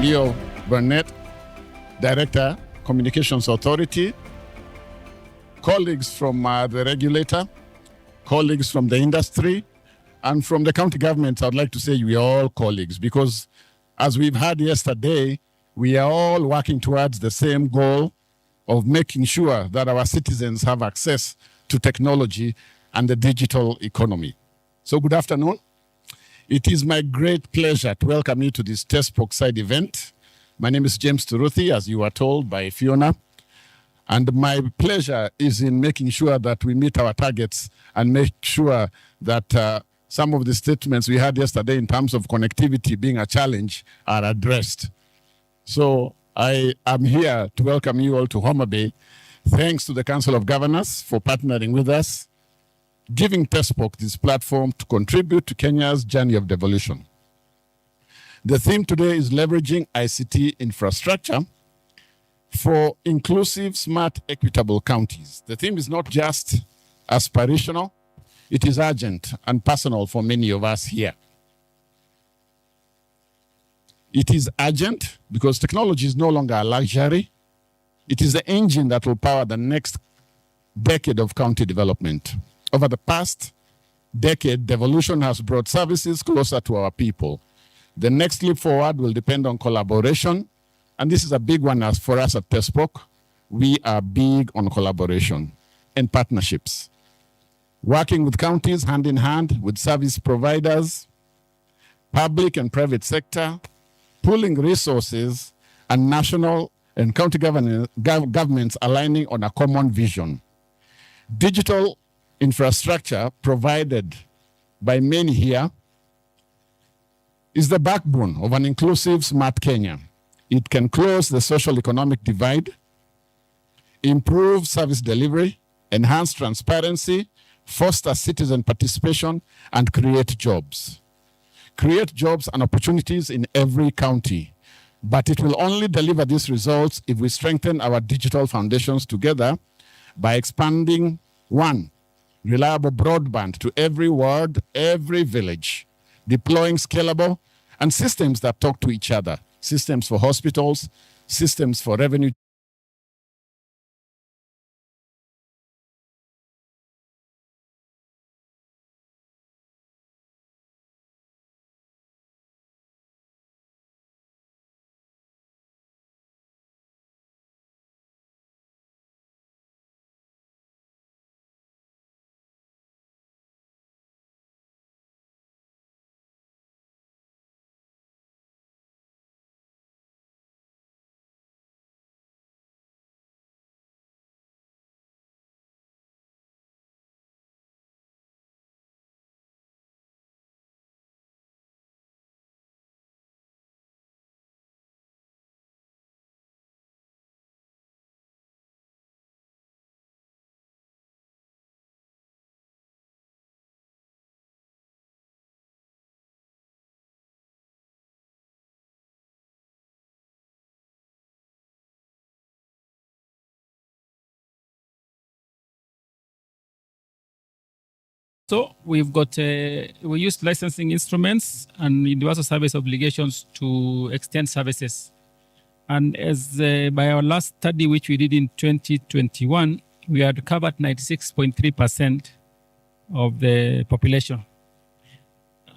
Leo Burnett, Director, Communications Authority, colleagues from the regulator, colleagues from the industry, and from the county government. I'd like to say we are all colleagues because, as we've heard yesterday, we are all working towards the same goal of making sure that our citizens have access to technology and the digital economy. So good afternoon. It is my great pleasure to welcome you to this TESPOK side event. My name is James Turuthi, as you were told by Fiona. And my pleasure is in making sure that we meet our targets and make sure that some of the statements we had yesterday in terms of connectivity being a challenge are addressed. So I am here to welcome you all to Homa Bay. Thanks to the Council of Governors for partnering with us, giving TESPOK this platform to contribute to Kenya's journey of devolution. The theme today is leveraging ICT infrastructure for inclusive, smart, equitable counties. The theme is not just aspirational, it is urgent and personal for many of us here. It is urgent because technology is no longer a luxury. It is the engine that will power the next decade of county development. Over the past decade, devolution has brought services closer to our people. The next leap forward will depend on collaboration, and this is a big one for us at TESPOK. We are big on collaboration and partnerships. Working with counties hand in hand with service providers, public and private sector, pooling resources, and national and county governments aligning on a common vision. Digital infrastructure provided by many here is the backbone of an inclusive, smart Kenya. It can close the social economic divide, improve service delivery, enhance transparency, foster citizen participation, and create jobs. Create jobs and opportunities in every county. But it will only deliver these results if we strengthen our digital foundations together by expanding, one, reliable broadband to every ward, every village, deploying scalable and systems that talk to each other, systems for hospitals, systems for revenue. So we've got, we used licensing instruments and universal service obligations to extend services. And as by our last study, which we did in 2021, we had covered 96.3% of the population.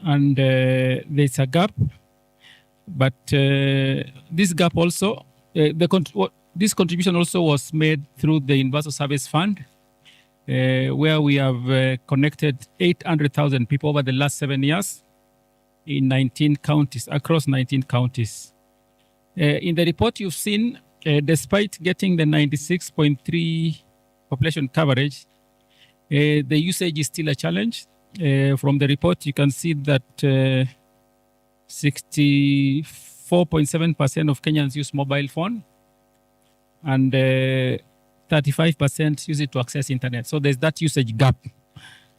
And there's a gap, but this gap also, this contribution also was made through the Universal Service Fund, where we have connected 800,000 people over the last 7 years in 19 counties, across 19 counties. In the report you've seen, despite getting the 96.3 population coverage, the usage is still a challenge. From the report, you can see that 64.7% of Kenyans use mobile phone, and 35% use it to access internet. So there's that usage gap.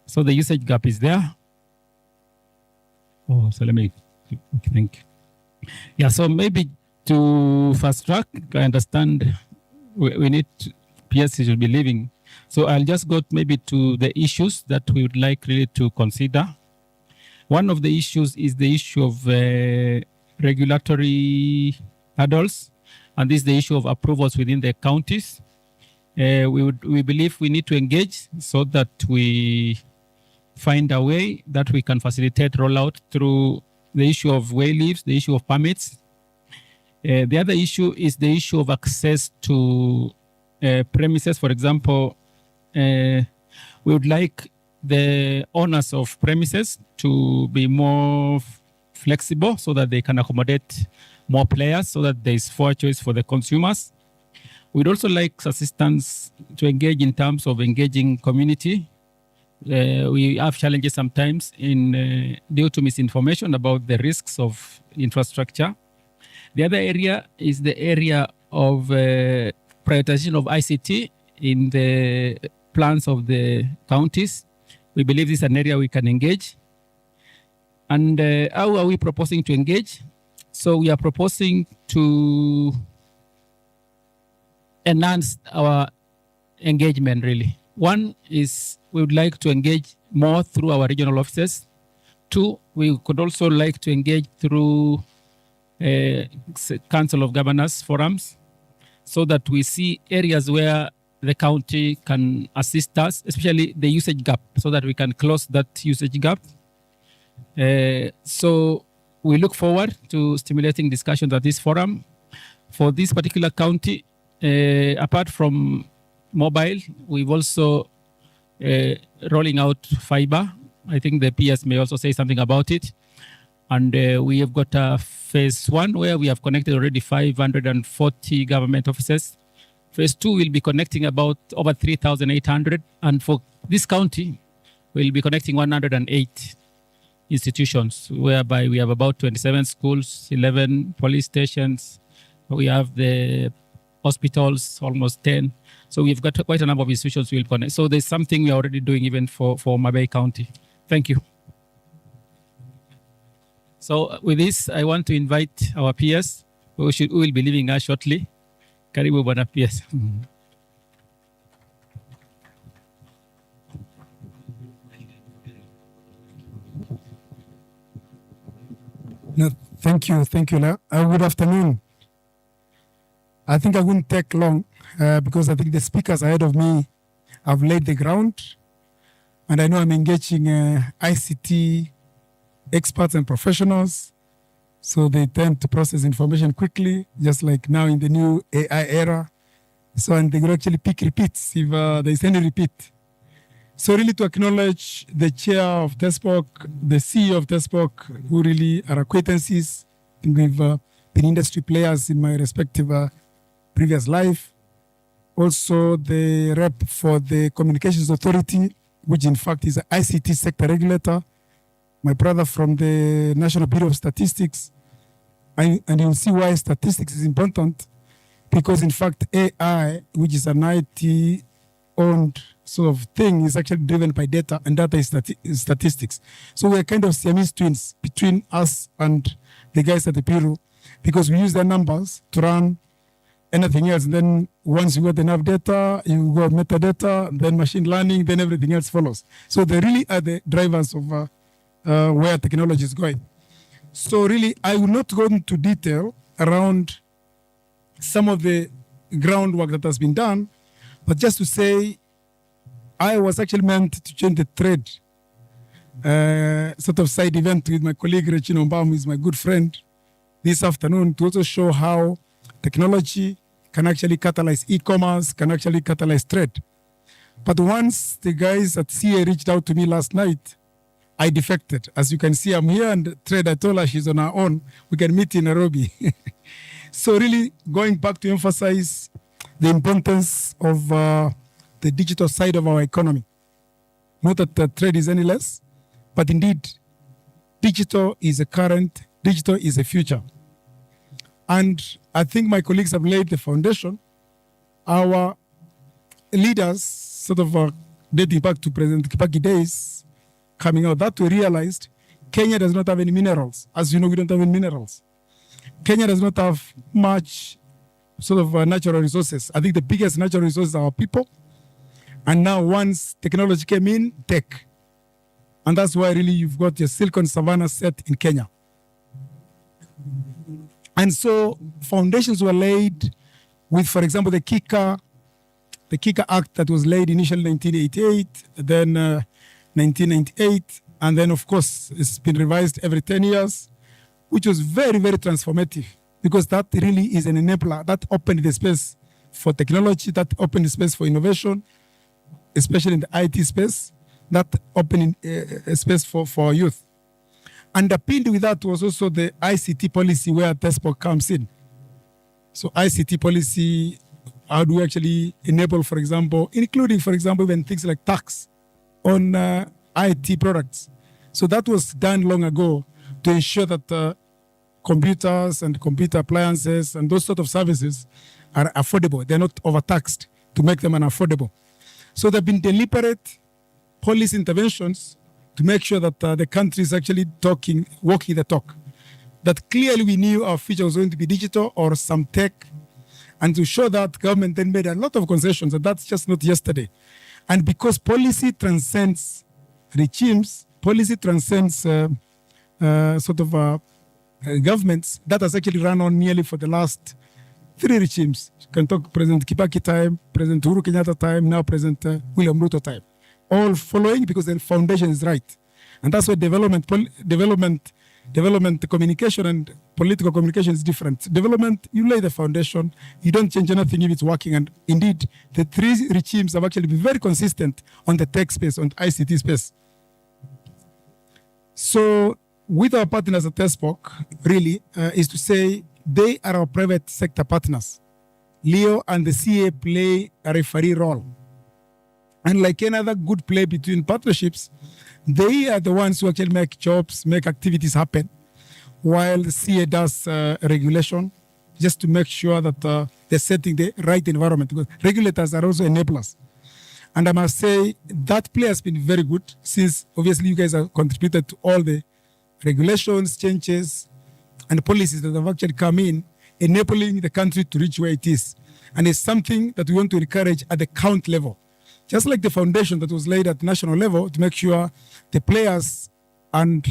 So the usage gap is there. Oh, so let me think. Yeah, so maybe to fast track, I understand we need PSC should be leaving. So I'll just go maybe to the issues that we would like really to consider. One of the issues is the issue of regulatory hurdles, and this is the issue of approvals within the counties. We believe we need to engage so that we find a way that we can facilitate rollout through the issue of way leaves, the issue of permits. The other issue is the issue of access to premises. For example, we would like the owners of premises to be more flexible so that they can accommodate more players, so that there is fair choice for the consumers. We'd also like assistance to engage in terms of engaging community. We have challenges sometimes in due to misinformation about the risks of infrastructure. The other area is the area of prioritization of ICT in the plans of the counties. We believe this is an area we can engage. And how are we proposing to engage? So we are proposing to enhance our engagement, really. One is we would like to engage more through our regional offices. Two, we could also like to engage through Council of Governors forums, so that we see areas where the county can assist us, especially the usage gap, so that we can close that usage gap. So we look forward to stimulating discussions at this forum. For this particular county, apart from mobile, we've also rolling out fiber. I think the PS may also say something about it. And we have got a phase one where we have connected already 540 government offices. Phase two will be connecting about over 3,800. And for this county, we'll be connecting 108 institutions, whereby we have about 27 schools, 11 police stations. We have the hospitals, almost 10. So we've got quite a number of institutions we'll connect. So there's something we're already doing even for Mabei County. Thank you. So with this, I want to invite our peers who will be leaving us shortly. Karibu bwana PS. No, thank you. Good afternoon. I think I wouldn't take long because I think the speakers ahead of me have laid the ground. And I know I'm engaging ICT experts and professionals, so they tend to process information quickly, just like now in the new AI era. So, and they will actually pick repeats if there's any repeat. So really to acknowledge the chair of TESPOK, the CEO of TESPOK, who really are acquaintances. I think we've been industry players in my respective previous life. Also the rep for the Communications Authority, which in fact is an ICT sector regulator. My brother from the National Bureau of Statistics. And you'll see why statistics is important, because in fact AI, which is an IT-owned sort of thing, is actually driven by data, and data is statistics. So we're kind of Siamese twins between us and the guys at the Bureau, because we use their numbers to run anything else. And then once you got enough data, you got metadata, then machine learning, then everything else follows. So they really are the drivers of where technology is going. So really, I will not go into detail around some of the groundwork that has been done, but just to say, I was actually meant to change the trade, sort of side event with my colleague Regina Ombam, who is my good friend, this afternoon, to also show how technology can actually catalyze e-commerce, can actually catalyze trade. But once the guys at CA reached out to me last night, I defected. As you can see, I'm here, and Trade, I told her she's on her own. We can meet in Nairobi. So really going back to emphasize the importance of the digital side of our economy. Not that the trade is any less, but indeed, digital is a current, digital is a future. And I think my colleagues have laid the foundation. Our leaders, sort of dating back to President Kibaki days, coming out, that we realized Kenya does not have any minerals. As you know, we don't have any minerals. Kenya does not have much sort of natural resources. I think the biggest natural resources are our people. And now once technology came in, tech. And that's why really you've got your Silicon Savannah set in Kenya. And so foundations were laid with, for example, the KICA Act that was laid initially in 1988, then 1998, and then, of course, it's been revised every 10 years, which was very, very transformative, because that really is an enabler that opened the space for technology, that opened the space for innovation, especially in the IT space, that opened a space for youth. Underpinned with that was also the ICT policy, where TESPOK comes in. So ICT policy, how do we actually enable, for example, including, for example, even things like tax on IT products. So that was done long ago to ensure that computers and computer appliances and those sort of services are affordable. They're not overtaxed to make them unaffordable. So there have been deliberate policy interventions to make sure that the country is actually walking the talk. That clearly we knew our future was going to be digital or some tech, and to show that, government then made a lot of concessions, and that's just not yesterday. And because policy transcends regimes, policy transcends governments, that has actually run on nearly for the last 3 regimes. You can talk President Kibaki time, President Uhuru Kenyatta time, now President William Ruto time. All following because the foundation is right. And that's why development communication and political communication is different. Development, you lay the foundation, you don't change anything if it's working. And indeed, the 3 regimes have actually been very consistent on the tech space, on the ICT space. So with our partners at TESPOK, really, is to say they are our private sector partners. Leo and the CA play a referee role. And like any other good play between partnerships, they are the ones who actually make jobs, make activities happen, while the CA does regulation, just to make sure that they're setting the right environment, because regulators are also enablers. And I must say that play has been very good, since obviously you guys have contributed to all the regulations, changes, and policies that have actually come in, enabling the country to reach where it is. And it's something that we want to encourage at the county level. Just like the foundation that was laid at national level to make sure the players and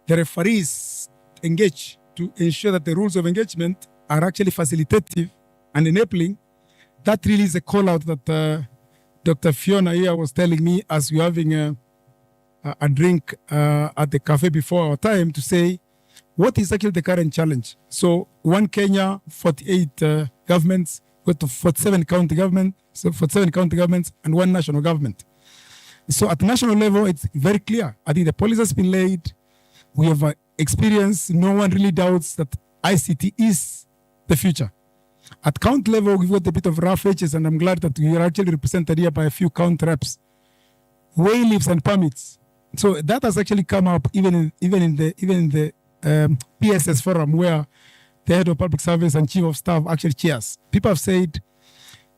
the referees engage, to ensure that the rules of engagement are actually facilitative and enabling. That really is a call out that Dr. Fiona here was telling me as we were having a drink at the cafe before our time, to say, what is actually the current challenge? So one Kenya, 48 governments, got to 47 county governments, so 47 county governments and 1 national government. So at national level, it's very clear. I think the policy has been laid. We have experience. No one really doubts that ICT is the future. At county level, we've got a bit of rough edges, and I'm glad that we are actually represented here by a few county reps. Way leaves and permits. So that has actually come up even in the PSS forum, where the head of public service and chief of staff actually chairs. People have said,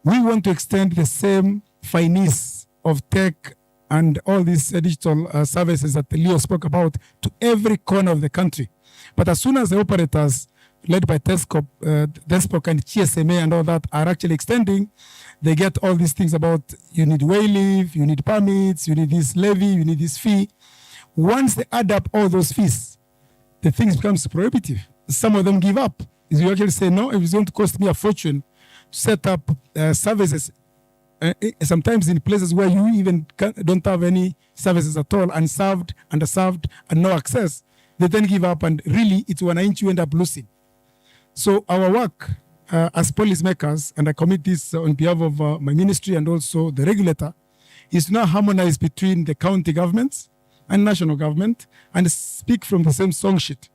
we want to extend the same finesse of tech and all these digital services that Leo spoke about to every corner of the country. But as soon as the operators led by TESPOK and GSMA and all that are actually extending, they get all these things about you need way leave, you need permits, you need this levy, you need this fee. Once they add up all those fees, the things becomes prohibitive. Some of them give up. You actually say, no, if it's going to cost me a fortune to set up services, sometimes in places where you even don't have any services at all, unserved, underserved, and no access, they then give up, and really it's one inch you end up losing. So our work as policymakers, and I commit this on behalf of my ministry and also the regulator, is to now harmonize between the county governments and national government and speak from the same song sheet,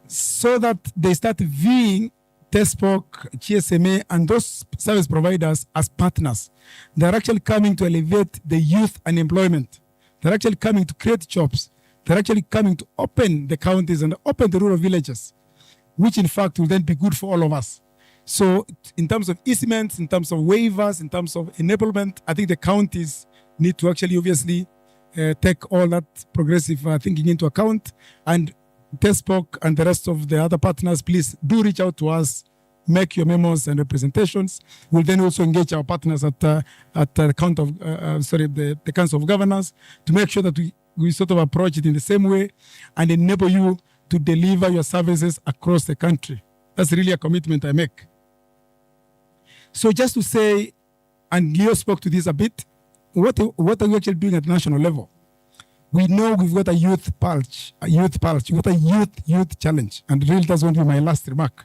so that they start viewing TESPOK, GSMA, and those service providers as partners. They're actually coming to elevate the youth unemployment. They're actually coming to create jobs. They're actually coming to open the counties and open the rural villages, which in fact will then be good for all of us. So in terms of easements, in terms of waivers, in terms of enablement, I think the counties need to actually obviously take all that progressive thinking into account. And TESPOK and the rest of the other partners, please do reach out to us, make your memos and representations. We'll then also engage our partners at the Council of Governors to make sure that we we sort of approach it in the same way and enable you to deliver your services across the country. That's really a commitment I make. So just to say, and Leo spoke to this a bit, what are we actually doing at the national level? We know we've got a youth pulse, we've got a youth challenge, and really that's going to be my last remark.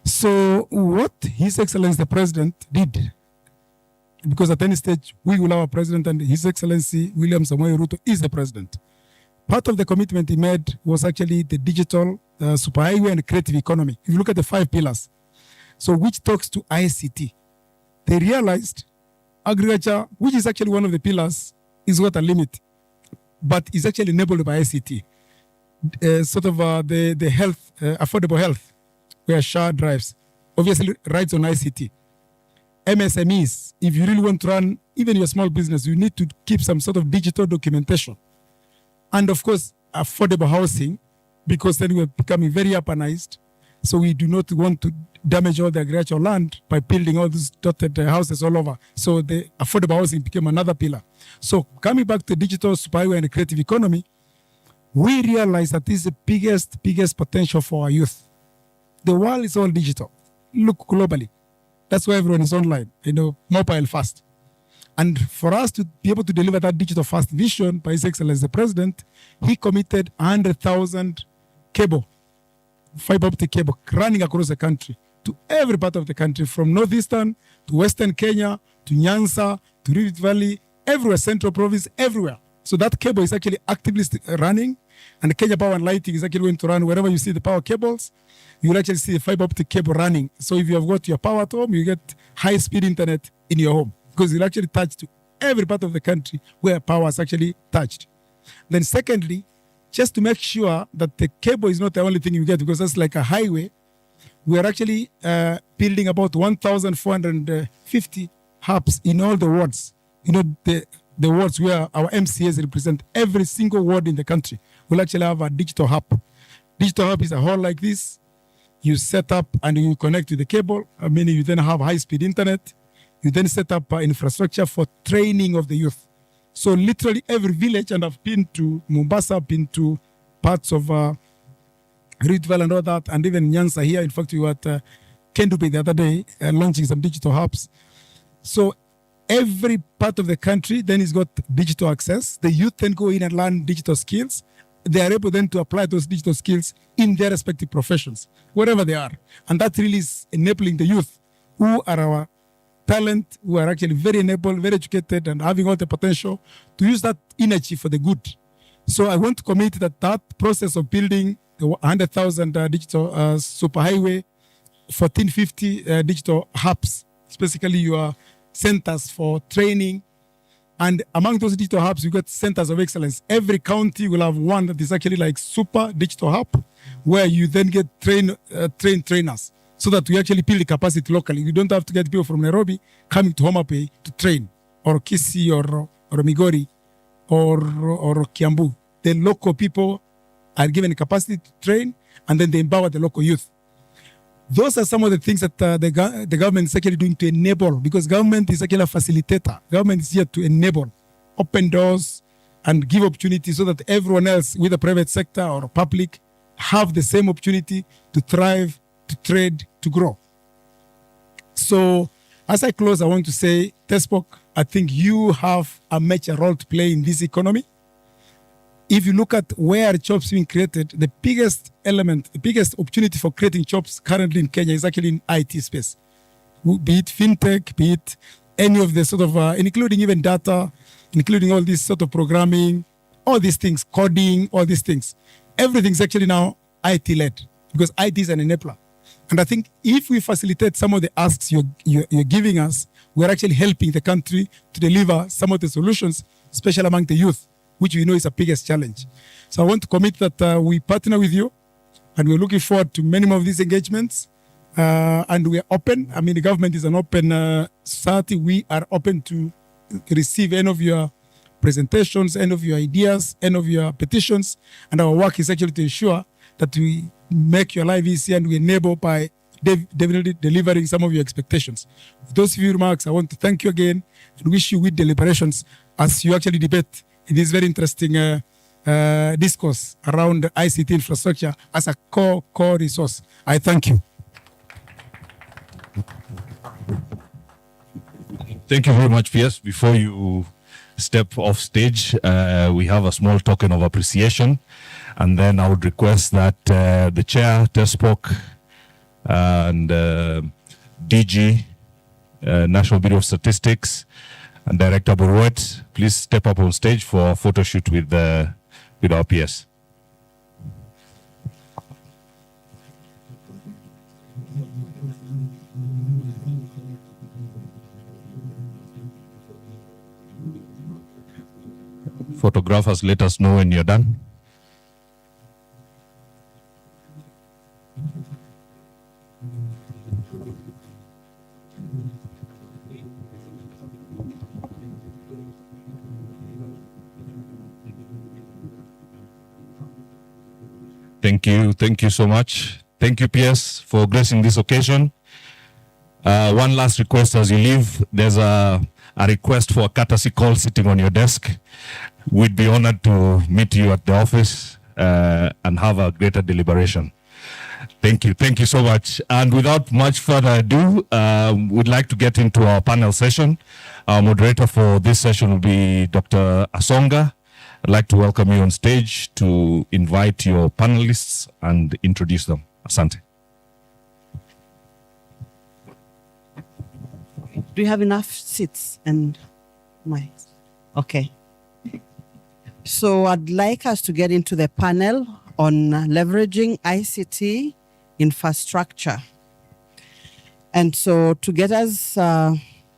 So what His Excellency the President did, because at any stage we will have a president and His Excellency William Samoei Ruto is the president. Part of the commitment he made was actually the digital superhighway and creative economy. If you look at the 5 pillars, so which talks to ICT, they realized agriculture, which is actually one of the pillars, is what a limit, but is actually enabled by ICT. The health, affordable health, where SHA drives, obviously rides on ICT. MSMEs, if you really want to run even your small business, you need to keep some sort of digital documentation. And of course, affordable housing, because then we're becoming very urbanized. So we do not want to damage all the agricultural land by building all these dotted houses all over. So the affordable housing became another pillar. So coming back to digital superhighway and creative economy, we realize that this is the biggest potential for our youth. The world is all digital. Look globally. That's why everyone is online, mobile first. And for us to be able to deliver that digital first vision by His Excellency the President, he committed 100,000 fiber optic cable running across the country to every part of the country, from northeastern to western Kenya, to Nyanza, to Rift Valley, everywhere, central province, everywhere. So that cable is actually actively running, and Kenya Power and Lighting is actually going to run wherever you see the power cables. You'll actually see the fiber optic cable running. So if you have got your power at home, you get high-speed internet in your home, because you'll actually touch to every part of the country where power is actually touched. Then secondly, just to make sure that the cable is not the only thing you get, because that's like a highway, we are actually building about 1,450 hubs in all the wards. The wards where our MCAs represent, every single ward in the country will actually have a digital hub. Digital hub is a hall like this. You set up and you connect to the cable. Meaning you then have high-speed internet. You then set up infrastructure for training of the youth. So literally every village, and I've been to Mombasa, I've been to parts of Rift Valley and all that, and even Nyanza here. In fact, we were at Kendupe the other day launching some digital hubs. So every part of the country then has got digital access. The youth then go in and learn digital skills. They are able then to apply those digital skills in their respective professions, wherever they are. And that really is enabling the youth, who are our talent, who are actually very enabled, very educated, and having all the potential to use that energy for the good. So I want to commit that process of building the 100,000 digital superhighway, 1,450 digital hubs, basically your centers for training. And among those digital hubs, you got centers of excellence. Every county will have one that is actually like super digital hub, where you then get trained trainers, so that we actually build the capacity locally. You don't have to get people from Nairobi coming to Homa Bay to train, or Kisii, or Migori, or Kiambu. The local people are given the capacity to train, and then they empower the local youth. Those are some of the things that the government is actually doing to enable, because government is actually a facilitator. Government is here to enable, open doors, and give opportunities so that everyone else, with the private sector or public, have the same opportunity to thrive, to trade, to grow. So as I close, I want to say, TESPOK, I think you have a major role to play in this economy. If you look at where jobs being created, the biggest element, the biggest opportunity for creating jobs currently in Kenya is actually in IT space. Be it fintech, be it any of the sort of, including even data, including all this sort of programming, all these things, coding, all these things. Everything's actually now IT-led, because IT is an enabler. And I think if we facilitate some of the asks you're giving us, we're actually helping the country to deliver some of the solutions, especially among the youth, which we know is the biggest challenge. So I want to commit that we partner with you, and we're looking forward to many more of these engagements. And we're open. I mean, the government is an open society. We are open to receive any of your presentations, any of your ideas, any of your petitions. And our work is actually to ensure that we make your life easy and we enable by definitely delivering some of your expectations. With those few remarks, I want to thank you again and wish you good deliberations as you actually debate this very interesting discourse around ICT infrastructure as a core resource. I thank you. Thank you very much, PS. Before you step off stage, we have a small token of appreciation. And then I would request that the chair, TESPOK, and DG, National Bureau of Statistics, and Director Boruet, please step up on stage for a photo shoot with our PS. Photographers, let us know when you're done. Thank you so much. Thank you, PS, for gracing this occasion. One last request as you leave. There's a request for a courtesy call sitting on your desk. We'd be honored to meet you at the office and have a greater deliberation. Thank you so much. And without much further ado, we'd like to get into our panel session. Our moderator for this session will be Dr. Asonga. I'd like to welcome you on stage to invite your panelists and introduce them. Asante. Do you have enough seats and mics? Okay. So I'd like us to get into the panel on leveraging ICT infrastructure. And so to get us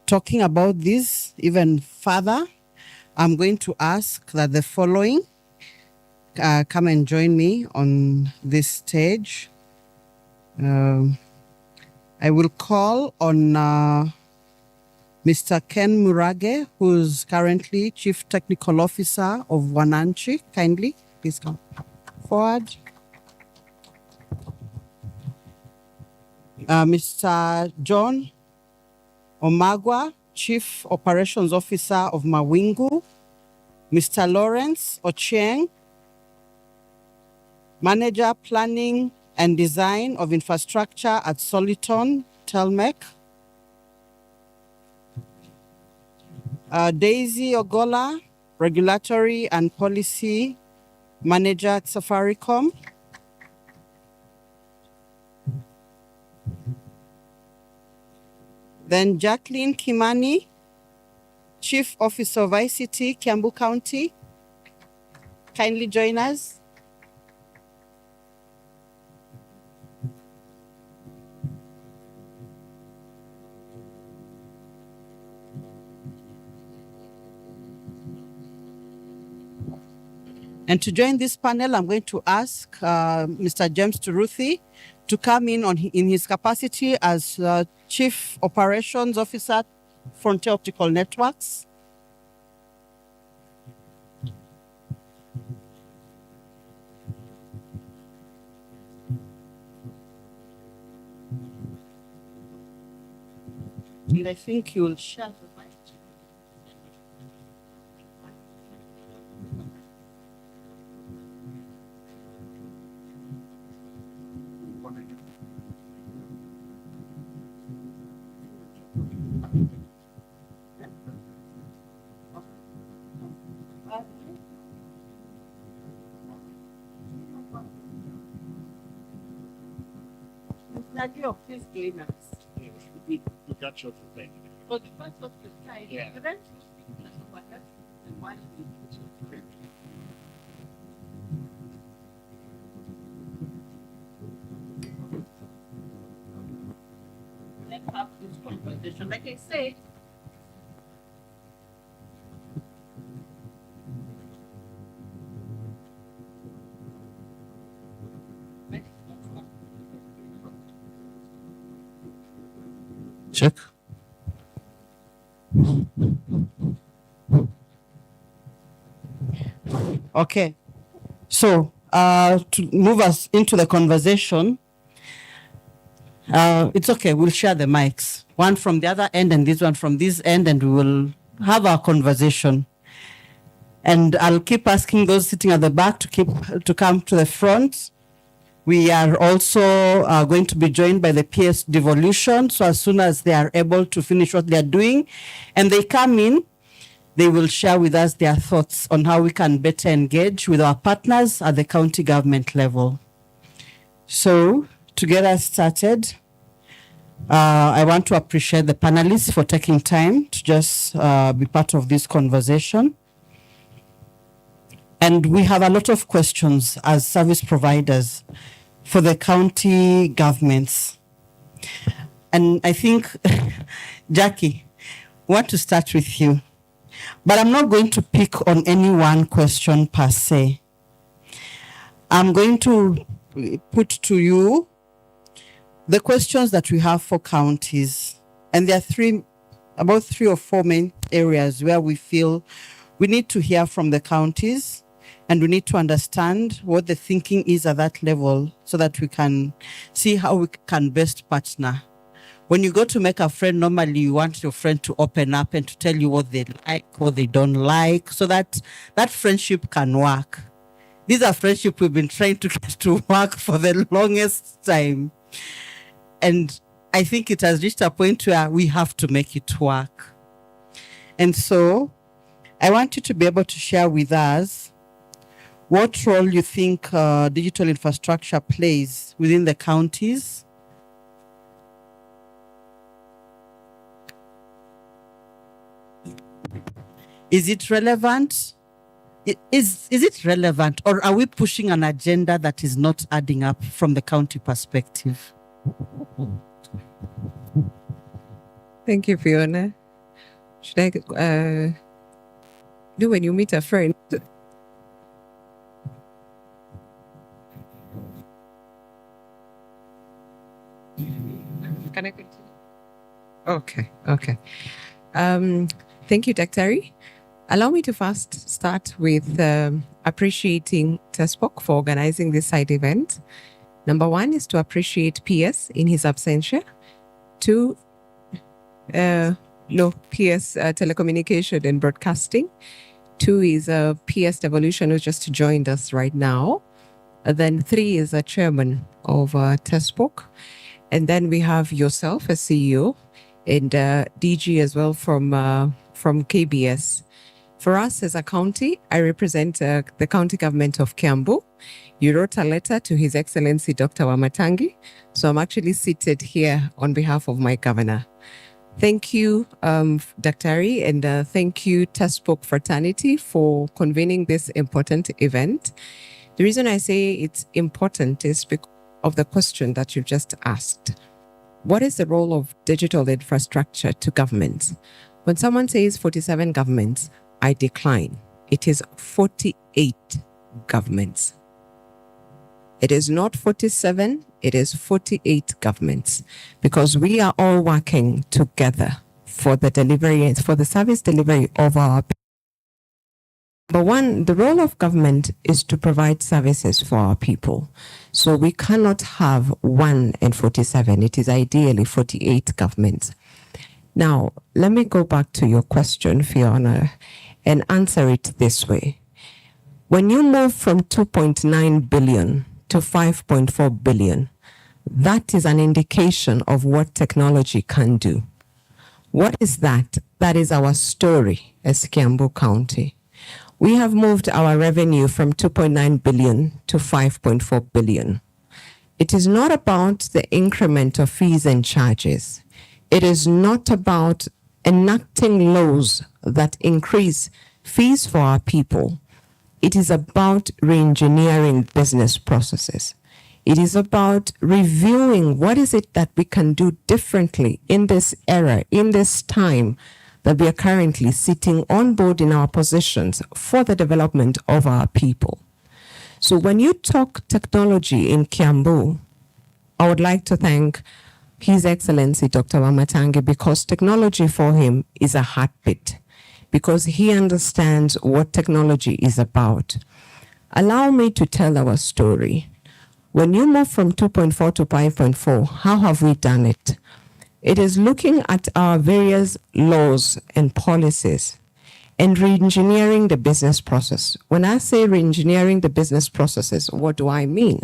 talking about this even further, I'm going to ask that the following come and join me on this stage. I will call on Mr. Ken Murage, who's currently Chief Technical Officer of Wananchi. Kindly, please come forward. Mr. John Omagwa, Chief Operations Officer of Mawingu. Mr. Lawrence Ochieng, Manager Planning and Design of Infrastructure at Soliton, Telmec. Daisy Ogola, Regulatory and Policy Manager at Safaricom. Then Jacqueline Kimani, Chief Officer of ICT, Kiambu County. Kindly join us. And to join this panel, I'm going to ask Mr. James Turuthi to come in his capacity as Chief Operations Officer, Frontier Optical Networks. And I think you will share the mic. Please join us. We got your thing. So the first of the slide, Yeah. the rest will speak about that and why we do it. Let's have this conversation. Like I said, Check. okay. So to move us into the conversation, it's okay. We'll share the mics, one from the other end and this one from this end, and we will have our conversation. And I'll keep asking those sitting at the back to come to the front. We are also going to be joined by the PS devolution. So as soon as they are able to finish what they are doing and they come in, they will share with us their thoughts on how we can better engage with our partners at the county government level. So to get us started, I want to appreciate the panelists for taking time to just be part of this conversation. And we have a lot of questions as service providers for the county governments. And I think, Jackie, I want to start with you. But I'm not going to pick on any one question per se. I'm going to put to you the questions that we have for counties. And there are about three or four main areas where we feel we need to hear from the counties and we need to understand what the thinking is at that level so that we can see how we can best partner. When you go to make a friend, normally you want your friend to open up and to tell you what they like, what they don't like, so that that friendship can work. These are friendships we've been trying to get to work for the longest time. And I think it has reached a point where we have to make it work. And so I want you to be able to share with us what role you think digital infrastructure plays within the counties. Is it relevant? Is it relevant, or are we pushing an agenda that is not adding up from the county perspective? Thank you, Fiona. Should I do when you meet a friend? Can I continue? Okay. Thank you, Dr. Allow me to first start with appreciating TESPOK for organizing this side event. Number one is to appreciate PS in his absentia. Two, PS telecommunication and broadcasting. Two is PS devolution who just joined us right now. Then three is a chairman of TESPOK. And then we have yourself as CEO and DG as well from KBS. For us as a county, I represent the county government of Kiambu. You wrote a letter to His Excellency Dr. Wamatangi. So I'm actually seated here on behalf of my governor. Thank you, Dr. Ari, and thank you, TESPOK fraternity, for convening this important event. The reason I say it's important is because of the question that you've just asked. What is the role of digital infrastructure to governments? When someone says 47 governments, I decline. It is 48 governments. It is not 47, it is 48 governments, because we are all working together for the delivery, for the service delivery of our people. Number one, the role of government is to provide services for our people. So we cannot have 1 and 47. It is ideally 48 governments. Now, let me go back to your question, Fiona, and answer it this way. When you move from 2.9 billion to 5.4 billion, that is an indication of what technology can do. What is that? That is our story as Kiambu County. We have moved our revenue from 2.9 billion to 5.4 billion. It is not about the increment of fees and charges. It is not about enacting laws that increase fees for our people. It is about re-engineering business processes. It is about reviewing what is it that we can do differently in this era, in this time that we are currently sitting on board in our positions for the development of our people. So when you talk technology in Kiambu, I would like to thank His Excellency Dr. Wamatangi, because technology for him is a heartbeat, because he understands what technology is about. Allow me to tell our story. When you move from 2.4 to 5.4, how have we done it? It is looking at our various laws and policies and re-engineering the business process. When I say re-engineering the business processes, what do I mean?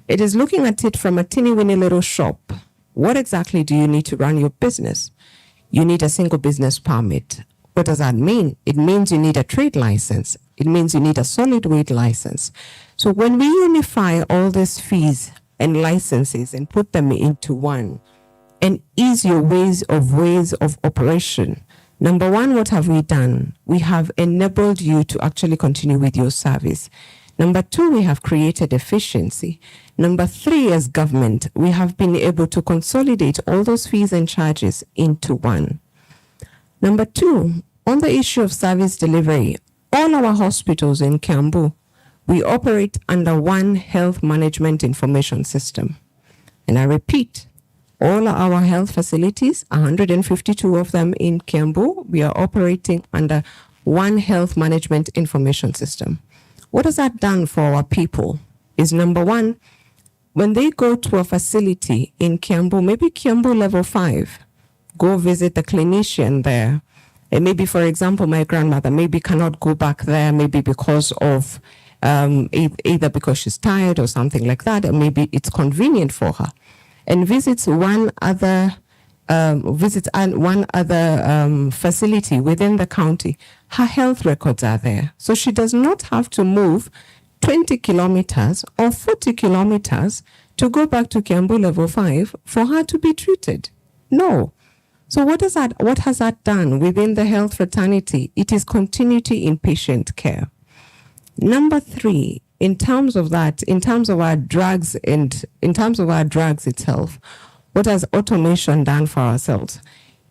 It is looking at it from a teeny-weeny little shop. What exactly do you need to run your business? You need a single business permit. What does that mean? It means you need a trade license. It means you need a solid weight license. So when we unify all these fees and licenses and put them into one and ease your ways of operation, number one, what have we done? We have enabled you to actually continue with your service. Number two, we have created efficiency. Number three, as government, we have been able to consolidate all those fees and charges into one. Number two, on the issue of service delivery, all our hospitals in Kiambu, we operate under one health management information system. And I repeat, all our health facilities, 152 of them in Kiambu, we are operating under one health management information system. What has that done for our people? Is number one, when they go to a facility in Kiambu, maybe Kiambu level 5, go visit the clinician there. And maybe, for example, my grandmother maybe cannot go back there, maybe because of either because she's tired or something like that, or maybe it's convenient for her, and visits one other facility within the county. Her health records are there, so she does not have to move 20 kilometers or 40 kilometers to go back to Kiambu level 5 for her to be treated. No. So what has that done within the health fraternity? It is continuity in patient care. Number three, in terms of our drugs itself, what has automation done for ourselves?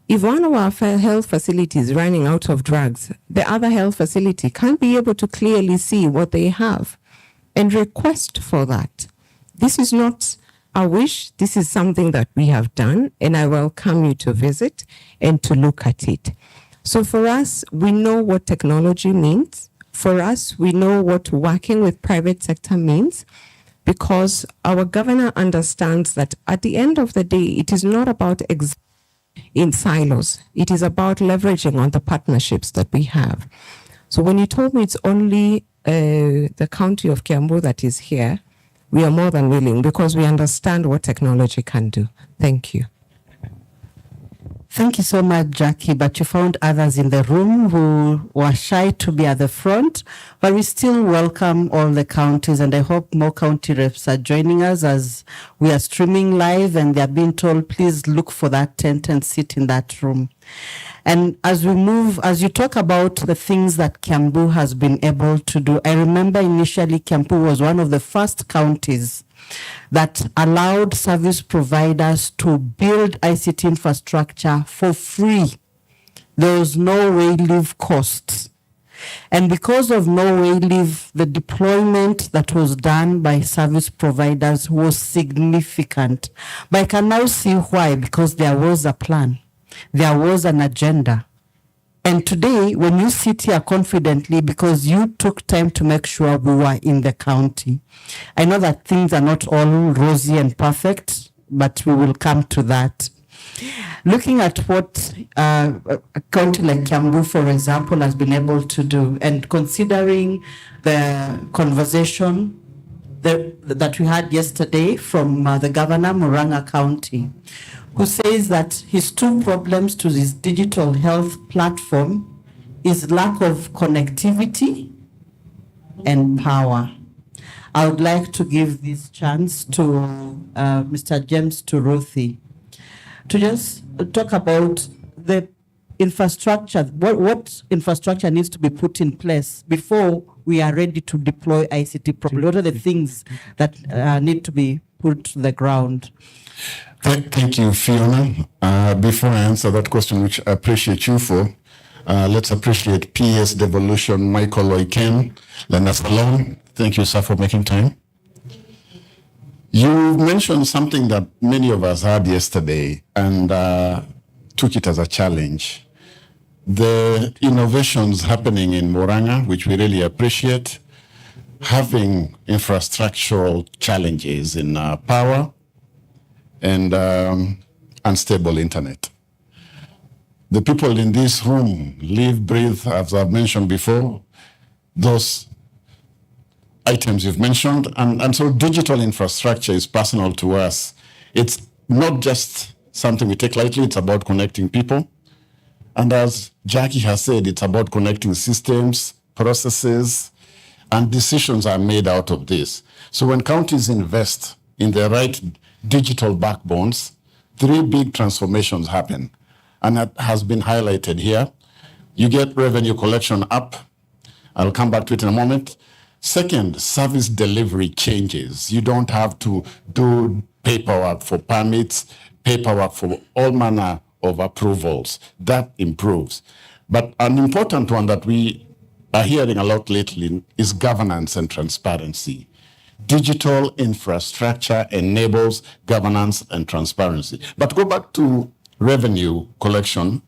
If one of our health facilities is running out of drugs, the other health facility can't be able to clearly see what they have and request for that. This is not a wish. This is something that we have done, and I welcome you to visit and to look at it. So for us, we know what technology means. For us, we know what working with private sector means, because our governor understands that at the end of the day, it is not about in silos. It is about leveraging on the partnerships that we have. So when you told me it's only the county of Kiambu that is here, we are more than willing, because we understand what technology can do. Thank you. Thank you so much, Jackie. But you found others in the room who were shy to be at the front, but we still welcome all the counties, and I hope more county reps are joining us as we are streaming live, and they're being told, please look for that tent and sit in that room. And as you talk about the things that Kiambu has been able to do, I remember initially Kiambu was one of the first counties that allowed service providers to build ICT infrastructure for free. There was no way leave costs. And because of no way leave, the deployment that was done by service providers was significant. But I can now see why, because there was a plan. There was an agenda. And today, when you sit here confidently, because you took time to make sure we were in the county, I know that things are not all rosy and perfect, but we will come to that. Looking at what a county like Kiambu, for example, has been able to do, and considering the conversation that we had yesterday from the governor, Murang'a County, who says that his two problems to his digital health platform is lack of connectivity and power. I would like to give this chance to Mr. James Turuthi to just talk about the infrastructure, what infrastructure needs to be put in place before we are ready to deploy ICT properly. What are the things that need to be put to the ground? Thank you, Fiona. Before I answer that question, which I appreciate you for, let's appreciate PS Devolution, Michael Oiken, Lena Salon. Thank you, sir, for making time. You mentioned something that many of us heard yesterday and took it as a challenge. The innovations happening in Murang'a, which we really appreciate, having infrastructural challenges in power and unstable internet. The people in this room live, breathe, as I've mentioned before, those items you've mentioned. And so digital infrastructure is personal to us. It's not just something we take lightly, it's about connecting people. And as Jackie has said, it's about connecting systems, processes, and decisions are made out of this. So when counties invest in the right digital backbones, 3 big transformations happen. And that has been highlighted here. You get revenue collection up. I'll come back to it in a moment. Second, service delivery changes. You don't have to do paperwork for permits, paperwork for all manner of approvals. That improves. But an important one that we are hearing a lot lately is governance and transparency. Digital infrastructure enables governance and transparency. But go back to revenue collection.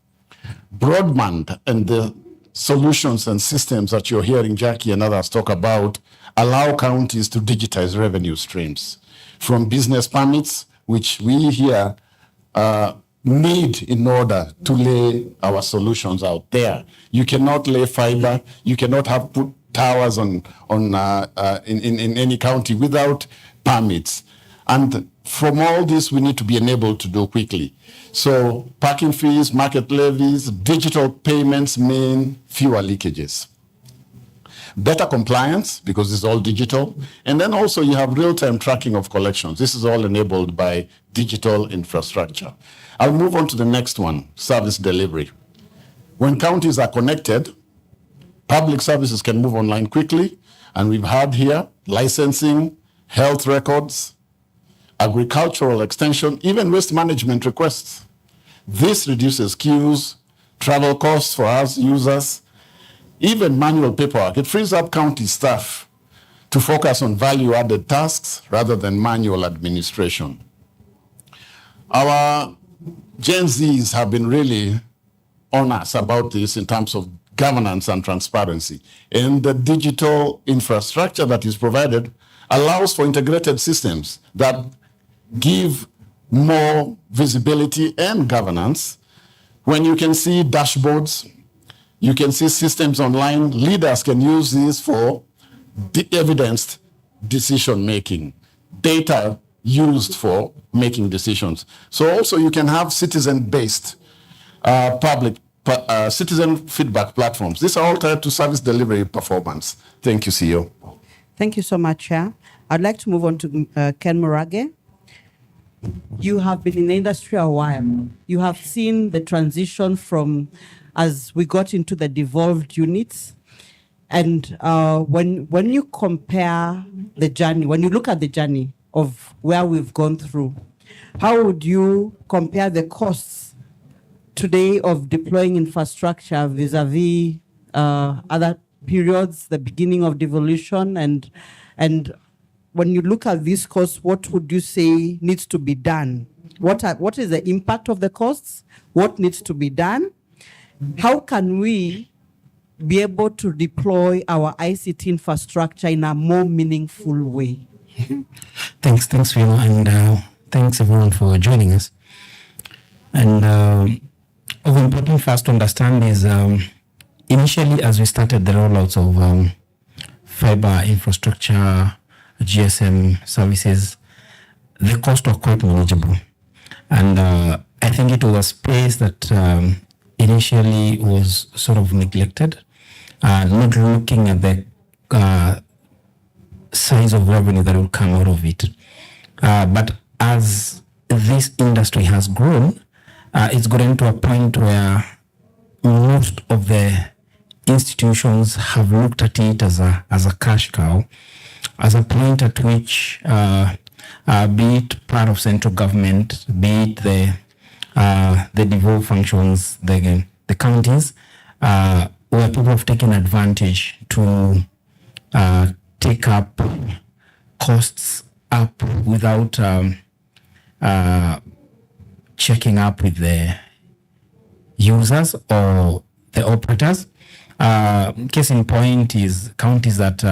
Broadband and the solutions and systems that you're hearing Jackie and others talk about allow counties to digitize revenue streams from business permits, which we here need in order to lay our solutions out there. You cannot lay fiber. You cannot have put towers in any county without permits. And from all this, we need to be enabled to do quickly. So parking fees, market levies, digital payments mean fewer leakages. Better compliance, because it's all digital. And then also you have real-time tracking of collections. This is all enabled by digital infrastructure. I'll move on to the next one, service delivery. When counties are connected, public services can move online quickly. And we've had here licensing, health records, agricultural extension, even waste management requests. This reduces queues, travel costs for us users, even manual paperwork. It frees up county staff to focus on value-added tasks rather than manual administration. Our Gen Zs have been really on us about this in terms of governance and transparency. And the digital infrastructure that is provided allows for integrated systems that give more visibility and governance. When you can see dashboards, you can see systems online, leaders can use these for evidenced decision making, data used for making decisions. So also you can have citizen-based citizen feedback platforms. These are all tied to service delivery performance. Thank you, CEO. Thank you so much, Chair. I'd like to move on to Ken Murage. You have been in the industry a while. You have seen the transition from as we got into the devolved units. And when you compare the journey, when you look at the journey of where we've gone through, how would you compare the costs today of deploying infrastructure vis-a-vis other periods, the beginning of devolution, and when you look at these costs, what would you say needs to be done? What is the impact of the costs? What needs to be done? How can we be able to deploy our ICT infrastructure in a more meaningful way? Thanks, Phil, and thanks everyone for joining us. And of important for us to understand is initially, as we started the rollouts of fiber infrastructure, GSM services, the costs were quite manageable. And I think it was a space that initially was sort of neglected, not looking at the size of revenue that will come out of it. But as this industry has grown, it's gotten to a point where most of the institutions have looked at it as a cash cow, as a point at which, be it part of central government, be it the devolved functions, the counties, where people have taken advantage to take up costs up without checking up with the users or the operators. Case in point is counties that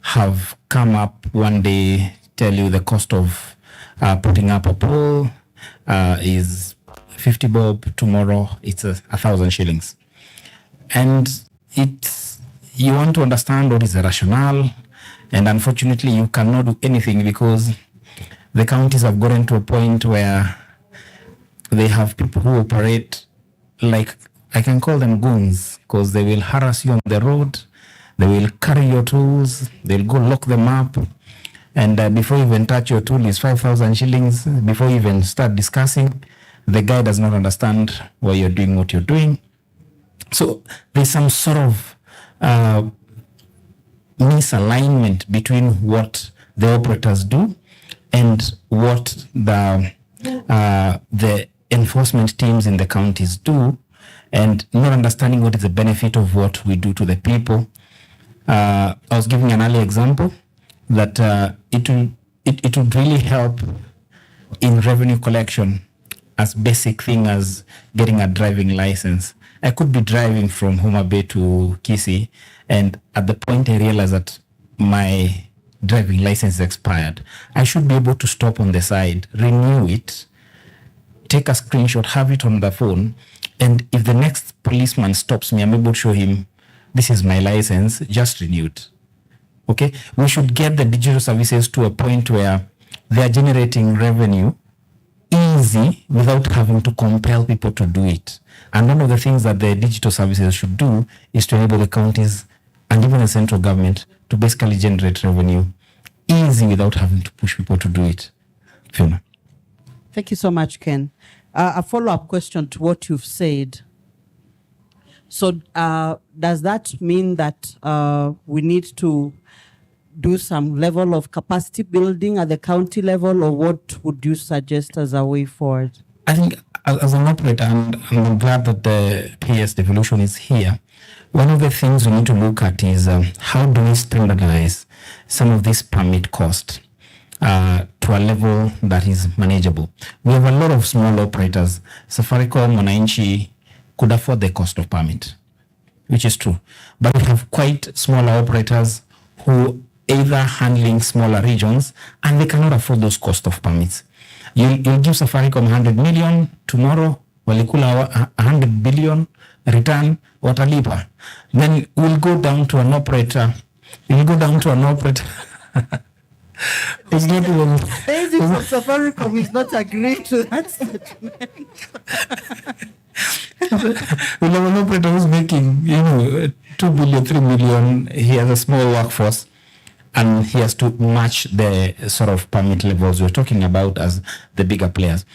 have come up one day, tell you the cost of putting up a pole is 50 bob, tomorrow it's 1,000 shillings. And you want to understand what is the rationale, and unfortunately you cannot do anything because the counties have gotten to a point where they have people who operate like, I can call them goons, because they will harass you on the road, they will carry your tools, they'll go lock them up, and before you even touch your tool is 5,000 shillings. Before you even start discussing, the guy does not understand why you're doing what you're doing. So there's some sort of misalignment between what the operators do and what the enforcement teams in the counties do, and not understanding what is the benefit of what we do to the people. I was giving an early example that it would really help in revenue collection as basic thing as getting a driving license. I could be driving from Homa Bay to Kisii, and at the point I realize that my driving license is expired, I should be able to stop on the side, renew it, take a screenshot, have it on the phone, and if the next policeman stops me, I'm able to show him, this is my license, just renewed. Okay, we should get the digital services to a point where they are generating revenue easy without having to compel people to do it. And one of the things that the digital services should do is to enable the counties and even the central government to basically generate revenue easy without having to push people to do it. Fiona. Thank you so much, Ken. A follow-up question to what you've said. So does that mean that we need to do some level of capacity building at the county level, or what would you suggest as a way forward? I think as an operator, and I'm glad that the PS devolution is here, one of the things we need to look at is how do we standardize some of this permit cost to a level that is manageable. We have a lot of small operators. Safaricom, Mwananchi could afford the cost of permit, which is true. But we have quite smaller operators who either handling smaller regions and they cannot afford those cost of permits. You'll give Safaricom 100 million, tomorrow walikula 100 billion, return watalipa. Then we'll go down to an operator. It's not even... Safaricom is not agreeing to that statement. We'll have an operator who's making, 2 billion, 3 million. He has a small workforce, and he has to match the sort of permit levels we're talking about as the bigger players.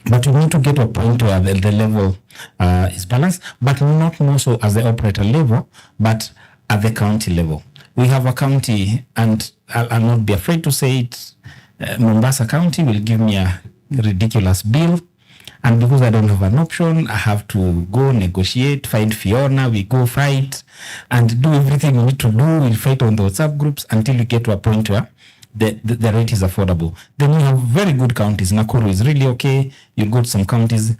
But we need to get to a point where the level is balanced, but not more so as the operator level, but at the county level. We have a county, and I'll not be afraid to say it, Mombasa County will give me a ridiculous bill, and because I don't have an option, I have to go negotiate, find Fiona, we go fight, and do everything we need to do. We'll fight on the WhatsApp groups until we get to a point where the rate is affordable. Then we have very good counties. Nakuru is really okay. You go to some counties,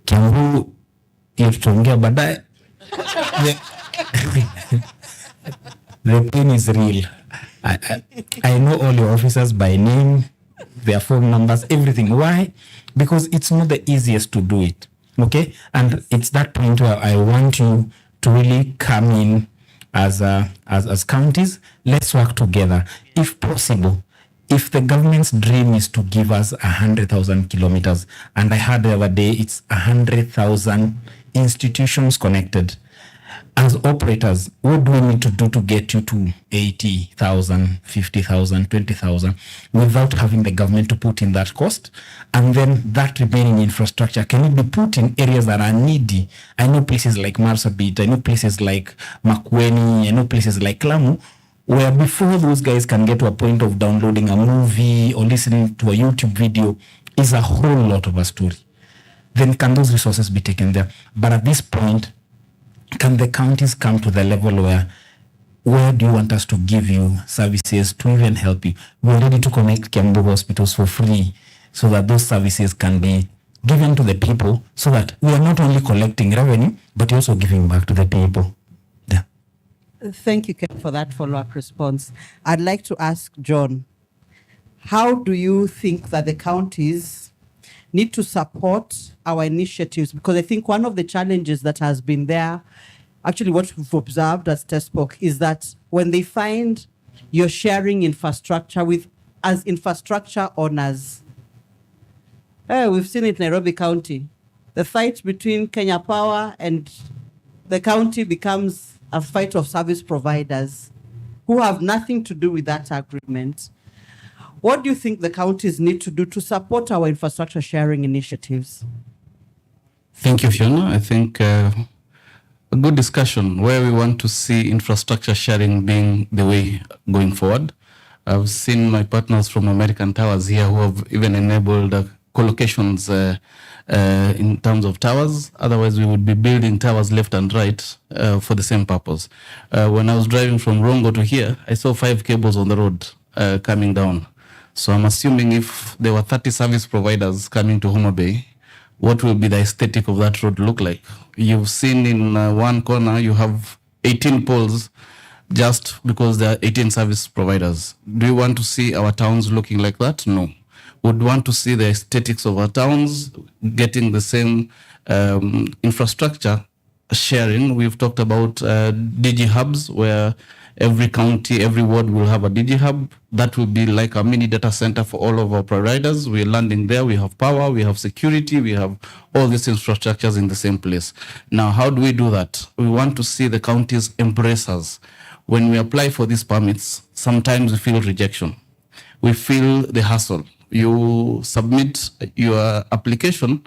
Kiambu, Yotongea Badai. The pain is real. I know all your officers by name, their phone numbers, everything. Why? Because it's not the easiest to do it. Okay? And it's that point where I want you to really come in as counties. Let's work together. If possible, if the government's dream is to give us 100,000 kilometers, and I heard the other day it's 100,000 institutions connected. As operators, what do we need to do to get you to 80,000, 50,000, 20,000 without having the government to put in that cost? And then that remaining infrastructure, can it be put in areas that are needy? I know places like Marsabit, I know places like Makueni, I know places like Lamu, where before those guys can get to a point of downloading a movie or listening to a YouTube video is a whole lot of a story. Then can those resources be taken there? But at this point, can the counties come to the level where do you want us to give you services to even help you? We're ready to connect Kiambu hospitals for free so that those services can be given to the people, so that we are not only collecting revenue, but also giving back to the people. Yeah. Thank you, Ken, for that follow-up response. I'd like to ask John, how do you think that the counties need to support our initiatives, because I think one of the challenges that has been there, actually what we've observed as TESPOK, is that when they find you're sharing infrastructure with as infrastructure owners, we've seen it in Nairobi County, the fight between Kenya Power and the county becomes a fight of service providers who have nothing to do with that agreement. What do you think the counties need to do to support our infrastructure sharing initiatives? Thank you, Fiona. I think a good discussion where we want to see infrastructure sharing being the way going forward. I've seen my partners from American Towers here who have even enabled co-locations in terms of towers. Otherwise, we would be building towers left and right for the same purpose. When I was driving from Rongo to here, I saw 5 cables on the road coming down. So I'm assuming if there were 30 service providers coming to Homa Bay, what will be the aesthetic of that road look like? You've seen in one corner, you have 18 poles just because there are 18 service providers. Do you want to see our towns looking like that? No. Would want to see the aesthetics of our towns getting the same infrastructure sharing. We've talked about DG hubs where every county, every ward will have a DG hub. That will be like a mini data center for all of our providers. We're landing there. We have power, we have security, we have all these infrastructures in the same place. Now, how do we do that? We want to see the counties embrace us. When we apply for these permits, sometimes we feel rejection. We feel the hassle. You submit your application,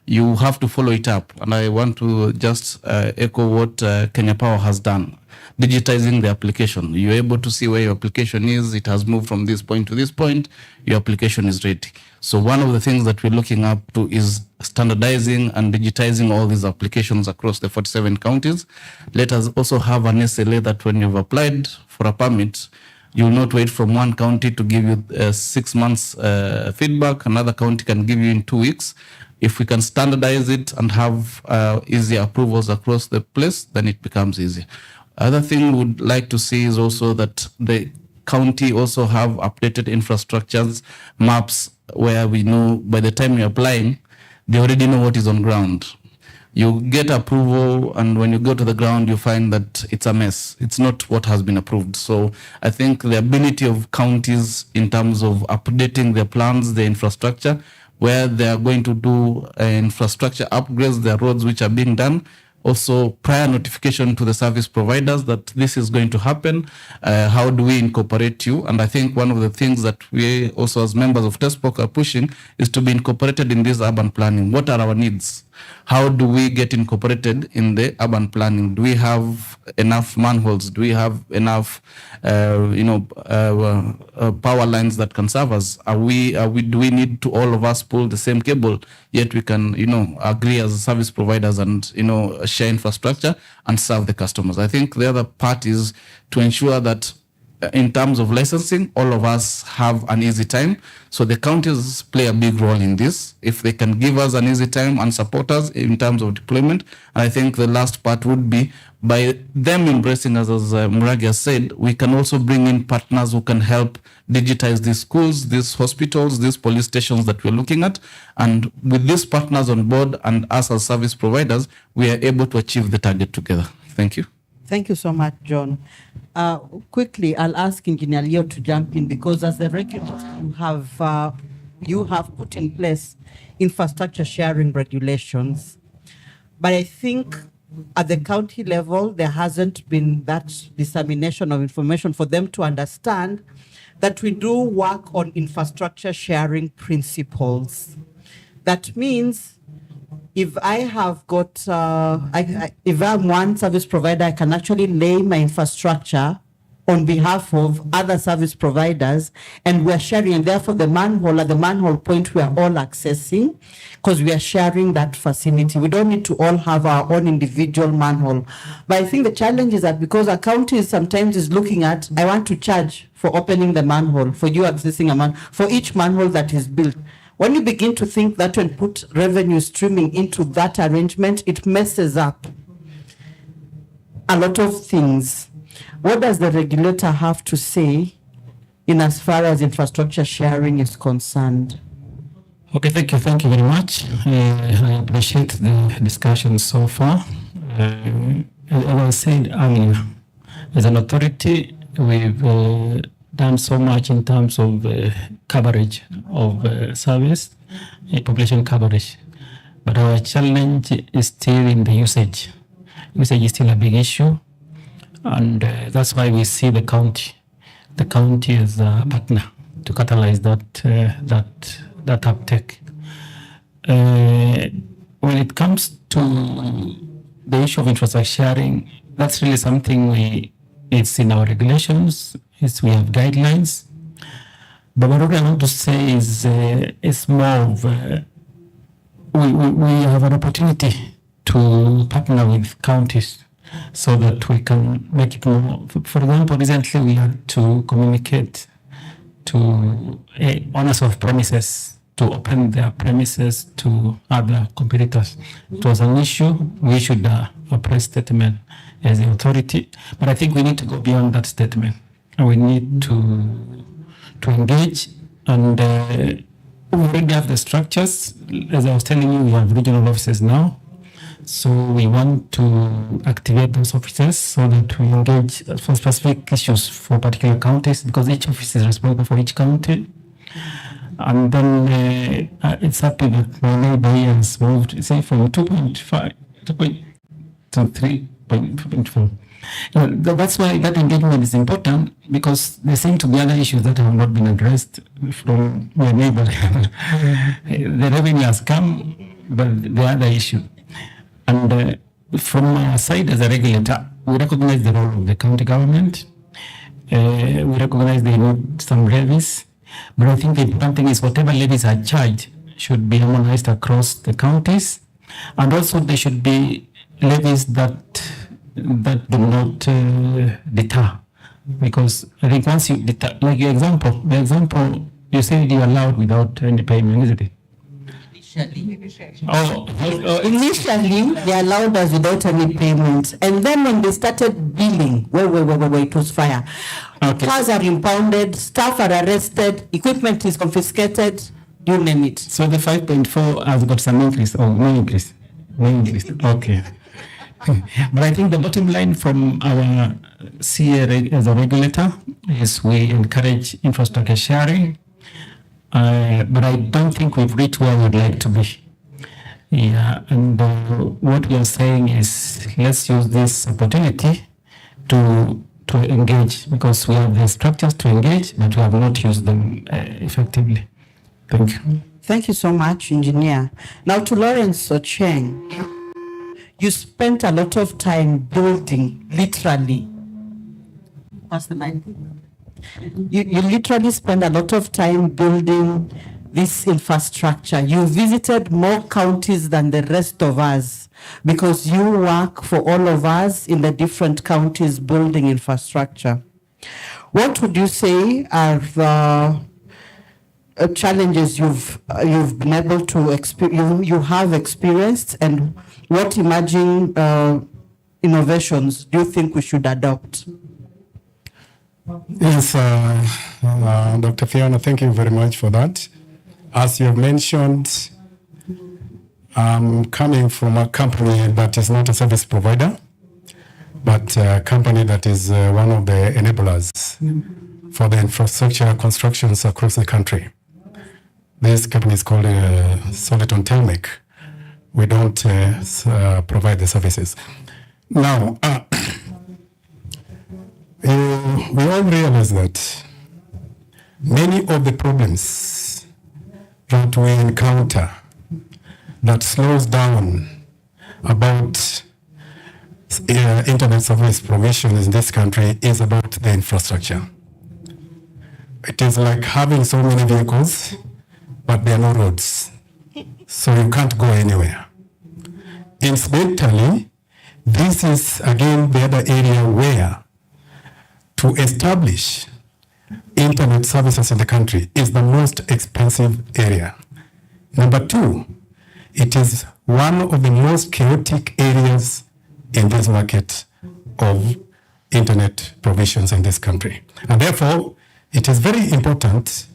you have to follow it up. And I want to just echo what Kenya Power has done. Digitizing the application. You're able to see where your application is. It has moved from this point to this point. Your application is ready. So one of the things that we're looking up to is standardizing and digitizing all these applications across the 47 counties. Let us also have an SLA that when you've applied for a permit, you will not wait from one county to give you 6 months feedback. Another county can give you in 2 weeks. If we can standardize it and have easy approvals across the place, then it becomes easy. Other thing we would like to see is also that the county also have updated infrastructures, maps, where we know by the time you're applying, they already know what is on ground. You get approval, and when you go to the ground, you find that it's a mess. It's not what has been approved. So I think the ability of counties in terms of updating their plans, their infrastructure, where they are going to do infrastructure upgrades, their roads which are being done, also prior notification to the service providers that this is going to happen. How do we incorporate you? And I think one of the things that we also as members of TESPOK are pushing is to be incorporated in this urban planning. What are our needs? How do we get incorporated in the urban planning? Do we have enough manholes? Do we have enough, power lines that can serve us? Do we need to all of us pull the same cable? Yet we can, agree as service providers and, share infrastructure and serve the customers. I think the other part is to ensure that in terms of licensing, all of us have an easy time. So the counties play a big role in this. If they can give us an easy time and support us in terms of deployment. And I think the last part would be by them embracing us, as Muragi has said, we can also bring in partners who can help digitize these schools, these hospitals, these police stations that we're looking at. And with these partners on board and us as service providers, we are able to achieve the target together. Thank you. Thank you so much, John. Quickly, I'll ask Engineer Leo to jump in, because as the regulator, you have put in place infrastructure sharing regulations. But I think at the county level, there hasn't been that dissemination of information for them to understand that we do work on infrastructure sharing principles. That means if I have got, if I'm one service provider, I can actually lay my infrastructure on behalf of other service providers, and we're sharing, and therefore the manhole, at the manhole point, we are all accessing because we are sharing that facility. We don't need to all have our own individual manhole. But I think the challenge is that because a county sometimes is looking at, I want to charge for opening the manhole, for you accessing a manhole, for each manhole that is built. When you begin to think that and put revenue streaming into that arrangement, it messes up a lot of things. What does the regulator have to say in as far as infrastructure sharing is concerned? Okay, thank you very much. I appreciate the discussion so far. As I said earlier, as an authority, we've done so much in terms of coverage of service, population coverage. But our challenge is still in the usage. Usage is still a big issue, and that's why we see the county as a partner to catalyze that uptake. When it comes to the issue of infrastructure sharing, that's really something it's in our regulations, we have guidelines. But what I want to say is it's more of we have an opportunity to partner with counties so that we can make it more. For example, recently we had to communicate to owners of premises to open their premises to other competitors. It was an issue. We issued a press statement as the authority, but I think we need to go beyond that statement. And we need to engage, and we already have the structures. As I was telling you, we have regional offices now. So we want to activate those offices so that we engage for specific issues for particular counties, because each office is responsible for each county. And then it's happy that my neighbor here has moved, say, from 2.5 to 3.4. That's why that engagement is important, because there seem to be other issues that have not been addressed from my neighbor. The revenue has come, but the other issue. And from our side as a regulator, we recognize the role of the county government. We recognize they need some levies. But I think the important thing is whatever levies are charged should be harmonized across the counties. And also there should be levies that do not deter. Because I think once you deter, like the example you said you allowed without any payment, isn't it? Initially, they allowed us without any payment. And then when they started billing, wait, it was fire. Okay. Cars are impounded, staff are arrested, equipment is confiscated, you name it. So the 5.4 has got some increase, or no increase? No increase, okay. But I think the bottom line from our CA as a regulator is we encourage infrastructure sharing. But I don't think we've reached where we'd like to be. Yeah, and what we are saying is let's use this opportunity to engage, because we have the structures to engage, but we have not used them effectively. Thank you. Thank you so much, Engineer. Now to Lawrence Ocheng. You spent a lot of time building, literally. What's the mic? You literally spend a lot of time building this infrastructure. You visited more counties than the rest of us, because you work for all of us in the different counties building infrastructure. What would you say are the challenges you've been able to you have experienced, and what emerging innovations do you think we should adopt? Yes, Dr. Fiona, thank you very much for that. As you have mentioned, I'm coming from a company that is not a service provider, but a company that is one of the enablers for the infrastructure constructions across the country. This company is called Soliton Telmec. We don't provide the services. Now, we all realize that many of the problems that we encounter that slows down about internet service provision in this country is about the infrastructure. It is like having so many vehicles, but there are no roads, so you can't go anywhere. Incidentally, this is again the other area where to establish internet services in the country is the most expensive area. Number two, it is one of the most chaotic areas in this market of internet provisions in this country. And therefore, it is very important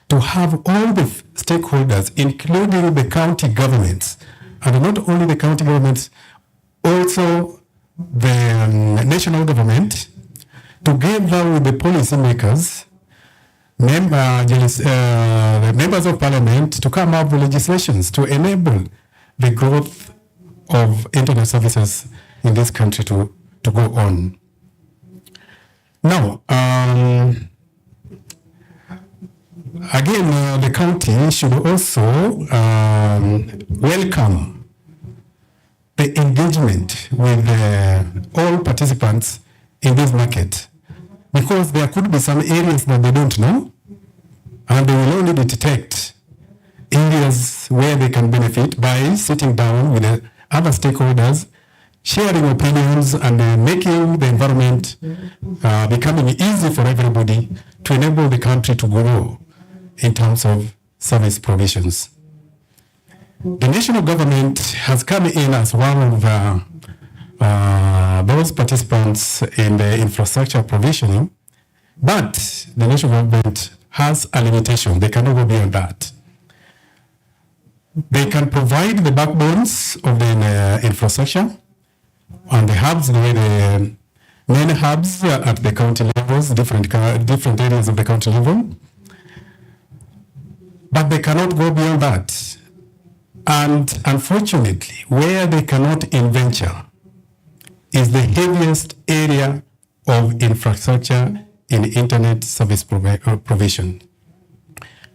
to have all the stakeholders, including the county governments, and not only the county governments, also the national government, together with the policymakers, the members of parliament, to come up with legislations to enable the growth of internet services in this country to go on. Now, again, the county should also welcome the engagement with all participants in this market, because there could be some areas that they don't know, and they will only detect areas where they can benefit by sitting down with the other stakeholders, sharing opinions, and making the environment becoming easy for everybody to enable the country to grow in terms of service provisions. The national government has come in as one of those participants in the infrastructure provisioning, but the national government has a limitation. They cannot go beyond that. They can provide the backbones of the infrastructure and the hubs, the main hubs at the county levels, different areas of the county level, but they cannot go beyond that. And unfortunately, where they cannot venture is the heaviest area of infrastructure in internet service provision.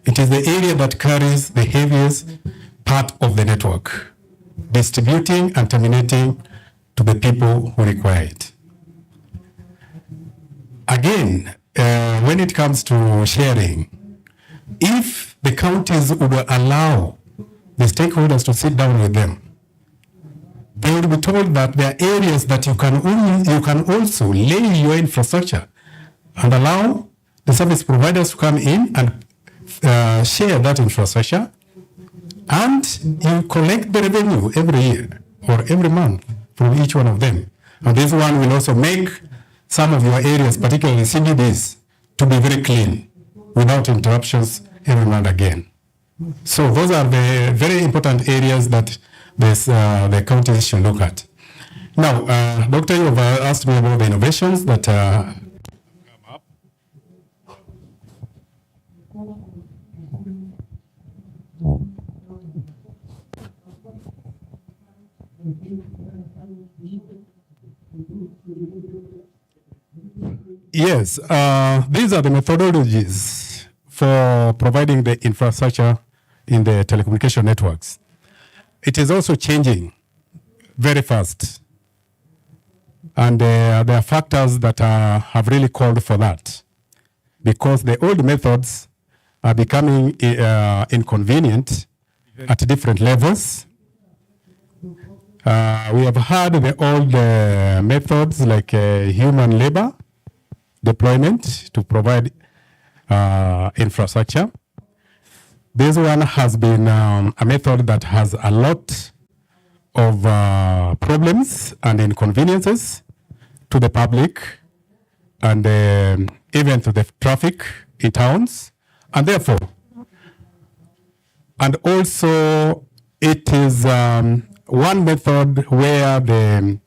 It is the area that carries the heaviest part of the network, distributing and terminating to the people who require it. Again, when it comes to sharing, if the counties would allow the stakeholders to sit down with them, they will be told that there are areas that you can also lay your infrastructure and allow the service providers to come in and share that infrastructure, and you collect the revenue every year or every month from each one of them. And this one will also make some of your areas, particularly CBDs, to be very clean without interruptions every now and again. So those are the very important areas that the county should look at. Now, Doctor, you have asked me about the innovations that come up. Yes, these are the methodologies for providing the infrastructure in the telecommunication networks. It is also changing very fast. And there are factors that have really called for that, because the old methods are becoming inconvenient at different levels. We have had the old methods like human labor deployment to provide infrastructure. This one has been a method that has a lot of problems and inconveniences to the public and even to the traffic in towns, and therefore, and also it is one method where the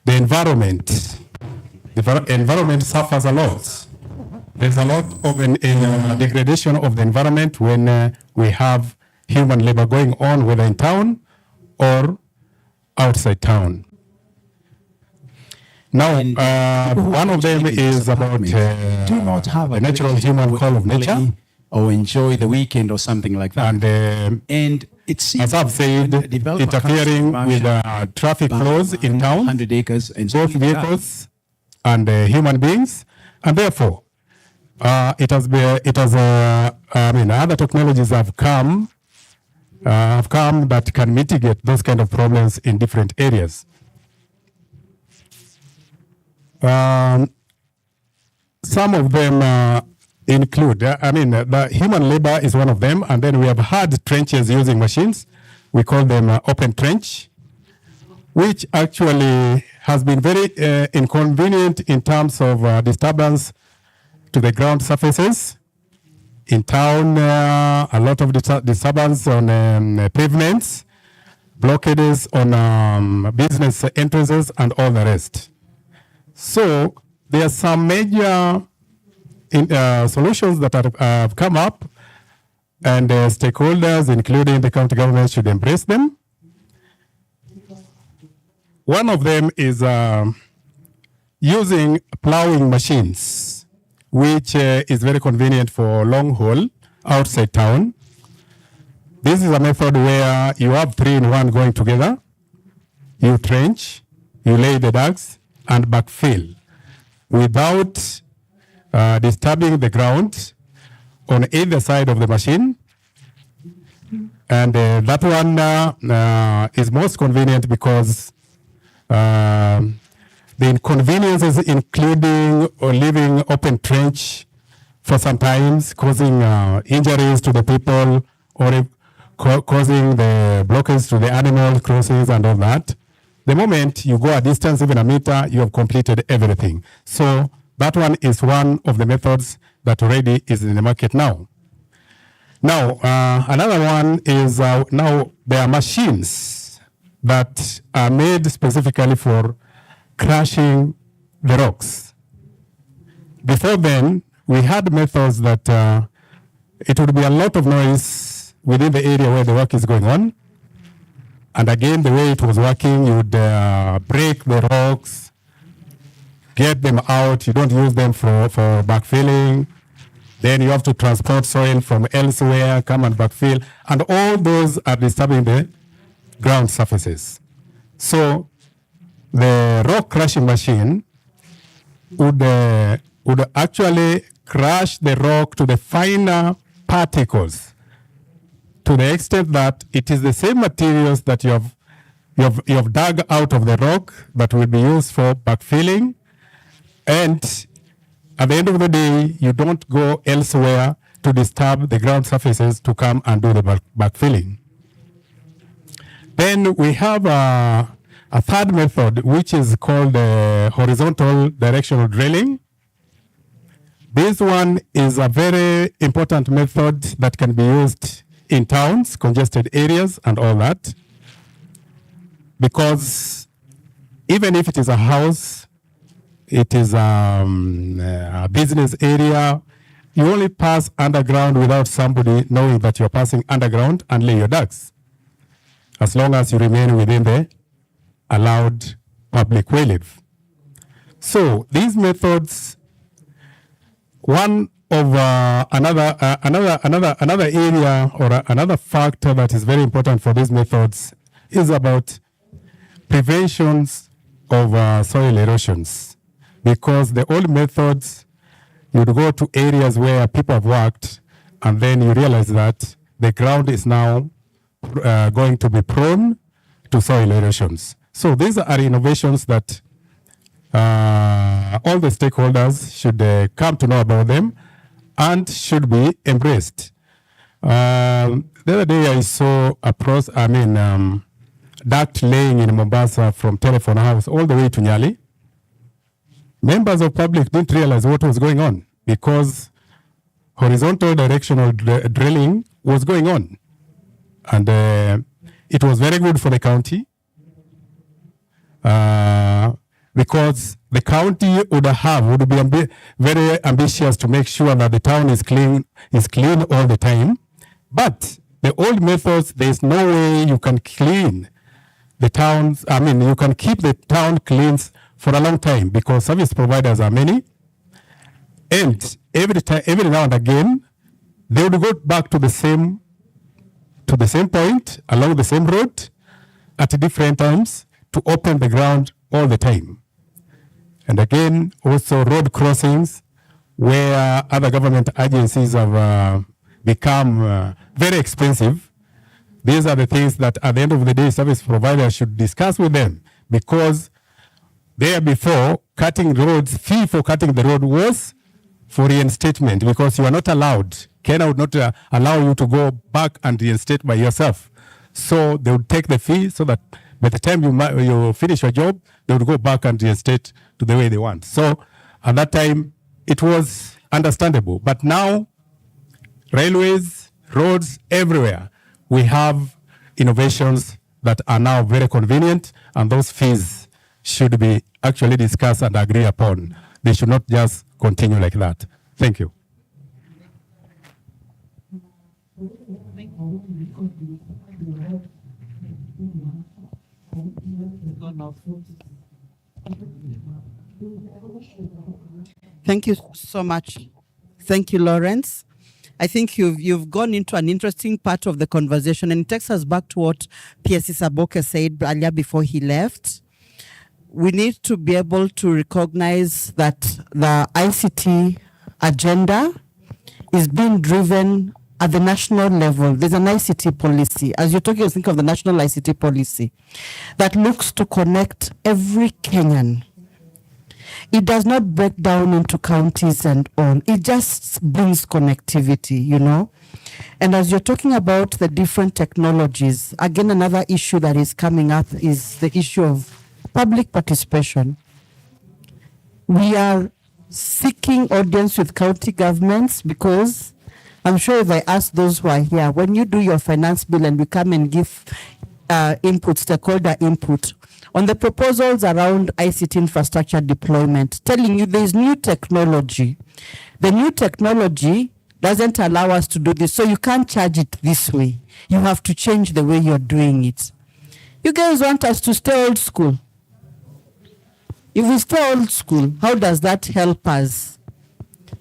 environment suffers a lot. There's a lot of degradation of the environment when we have human labor going on, whether in town or outside town. Now, one of them is about do not have the natural human call of nature, or enjoy the weekend or something like that. And it seems as I've said, interfering with traffic flows in town, 100 acres and both vehicles and human beings, and therefore, other technologies have come that can mitigate those kind of problems in different areas. Some of them include, the human labor is one of them, and then we have had trenches using machines. We call them open trench, which actually has been very inconvenient in terms of disturbance to the ground surfaces. in town, a lot of disturbance on pavements, blockades on business entrances, and all the rest. So there are some major solutions that have come up, and stakeholders, including the county government, should embrace them. One of them is using plowing machines, which is very convenient for long haul outside town. This is a method where you have 3 in 1 going together. You trench, you lay the ducts, and backfill without disturbing the ground on either side of the machine. And that one is most convenient because the inconveniences, including leaving open trench for some times, causing injuries to the people, or causing the blockage to the animal crossings and all that. The moment you go a distance, even a meter, you have completed everything. So that one is one of the methods that already is in the market now. Now, another one is now there are machines that are made specifically for crushing the rocks. Before then, we had methods that it would be a lot of noise within the area where the work is going on. And again, the way it was working, you would break the rocks, get them out. You don't use them for backfilling. Then you have to transport soil from elsewhere, come and backfill. And all those are disturbing the ground surfaces. So the rock crushing machine would actually crush the rock to the finer particles, to the extent that it is the same materials that you have dug out of the rock that will be used for backfilling. And at the end of the day, you don't go elsewhere to disturb the ground surfaces to come and do the backfilling. Then we have a third method, which is called horizontal directional drilling. This one is a very important method that can be used in towns, congested areas, and all that. Because even if it is a house, it is a business area, you only pass underground without somebody knowing that you're passing underground and lay your ducts, as long as you remain within the allowed public waylive. So these methods, one of another area or another factor that is very important for these methods is about preventions of soil erosions. Because the old methods, you'd go to areas where people have worked, and then you realize that the ground is now going to be prone to soil erosions. So these are innovations that all the stakeholders should come to know about them and should be embraced. The other day I saw duct laying in Mombasa from Telephone House all the way to Nyali. Members of public didn't realize what was going on because horizontal directional drilling was going on. And it was very good for the county because the county would be very ambitious to make sure that the town is clean all the time. But the old methods, there's no way you can clean the towns. You can keep the town clean for a long time because service providers are many. And every now and again, they would go back to the same point along the same road at different times to open the ground all the time. And again, also road crossings where other government agencies have become very expensive. These are the things that at the end of the day, service providers should discuss with them, because there before, fee for cutting the road was for reinstatement, because you are not allowed. Kenya would not allow you to go back and reinstate by yourself. So they would take the fee so that by the time you finish your job, they would go back and reinstate to the way they want. So at that time, it was understandable. But now, railways, roads, everywhere. We have innovations that are now very convenient, and those fees should be actually discussed and agreed upon. They should not just continue like that. Thank you. Thank you so much. Thank you, Lawrence. I think you've gone into an interesting part of the conversation, and it takes us back to what PS Isaboke said earlier before he left. We need to be able to recognize that the ICT agenda is being driven at the national level. There's an ICT policy. As you're talking, think of the national ICT policy that looks to connect every Kenyan. It does not break down into counties and all. It just brings connectivity, you know. And as you're talking about the different technologies, again, another issue that is coming up is the issue of public participation. We are seeking audience with county governments because I'm sure if I ask those who are here, when you do your finance bill and we come and give input, stakeholder input, on the proposals around ICT infrastructure deployment, telling you there is new technology. The new technology doesn't allow us to do this, so you can't charge it this way. You have to change the way you're doing it. You guys want us to stay old school. If we stay old school, how does that help us?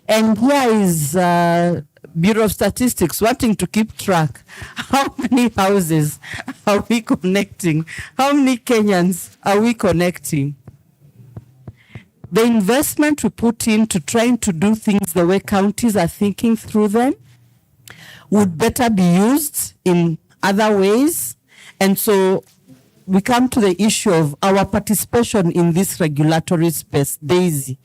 And here is Bureau of Statistics wanting to keep track. How many houses are we connecting? How many Kenyans are we connecting? The investment we put into trying to do things the way counties are thinking through them would better be used in other ways. And so we come to the issue of our participation in this regulatory space. Daisy,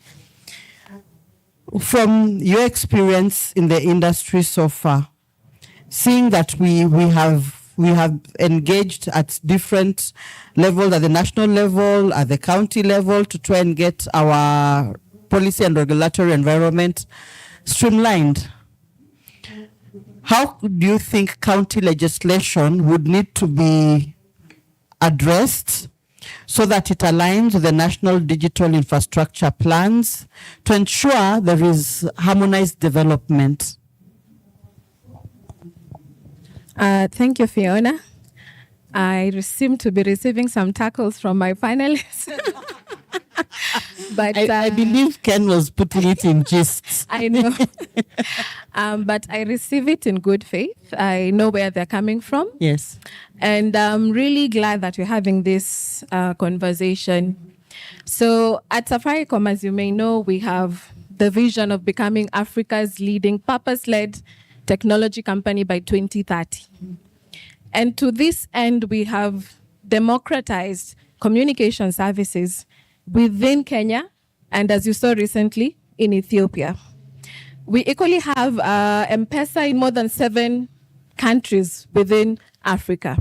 from your experience in the industry so far, seeing that we have engaged at different levels, at the national level, at the county level, to try and get our policy and regulatory environment streamlined. How do you think county legislation would need to be addressed so that it aligns with the national digital infrastructure plans to ensure there is harmonized development? Thank you, Fiona. I seem to be receiving some tackles from my panelists. But I believe Ken was putting it in gists. I know. But I receive it in good faith. I know where they're coming from. Yes. And I'm really glad that we're having this conversation. So at Safaricom, as you may know, we have the vision of becoming Africa's leading purpose-led technology company by 2030. And to this end, we have democratized communication services within Kenya, and as you saw recently, in Ethiopia. We equally have M-Pesa in more than 7 countries within Africa.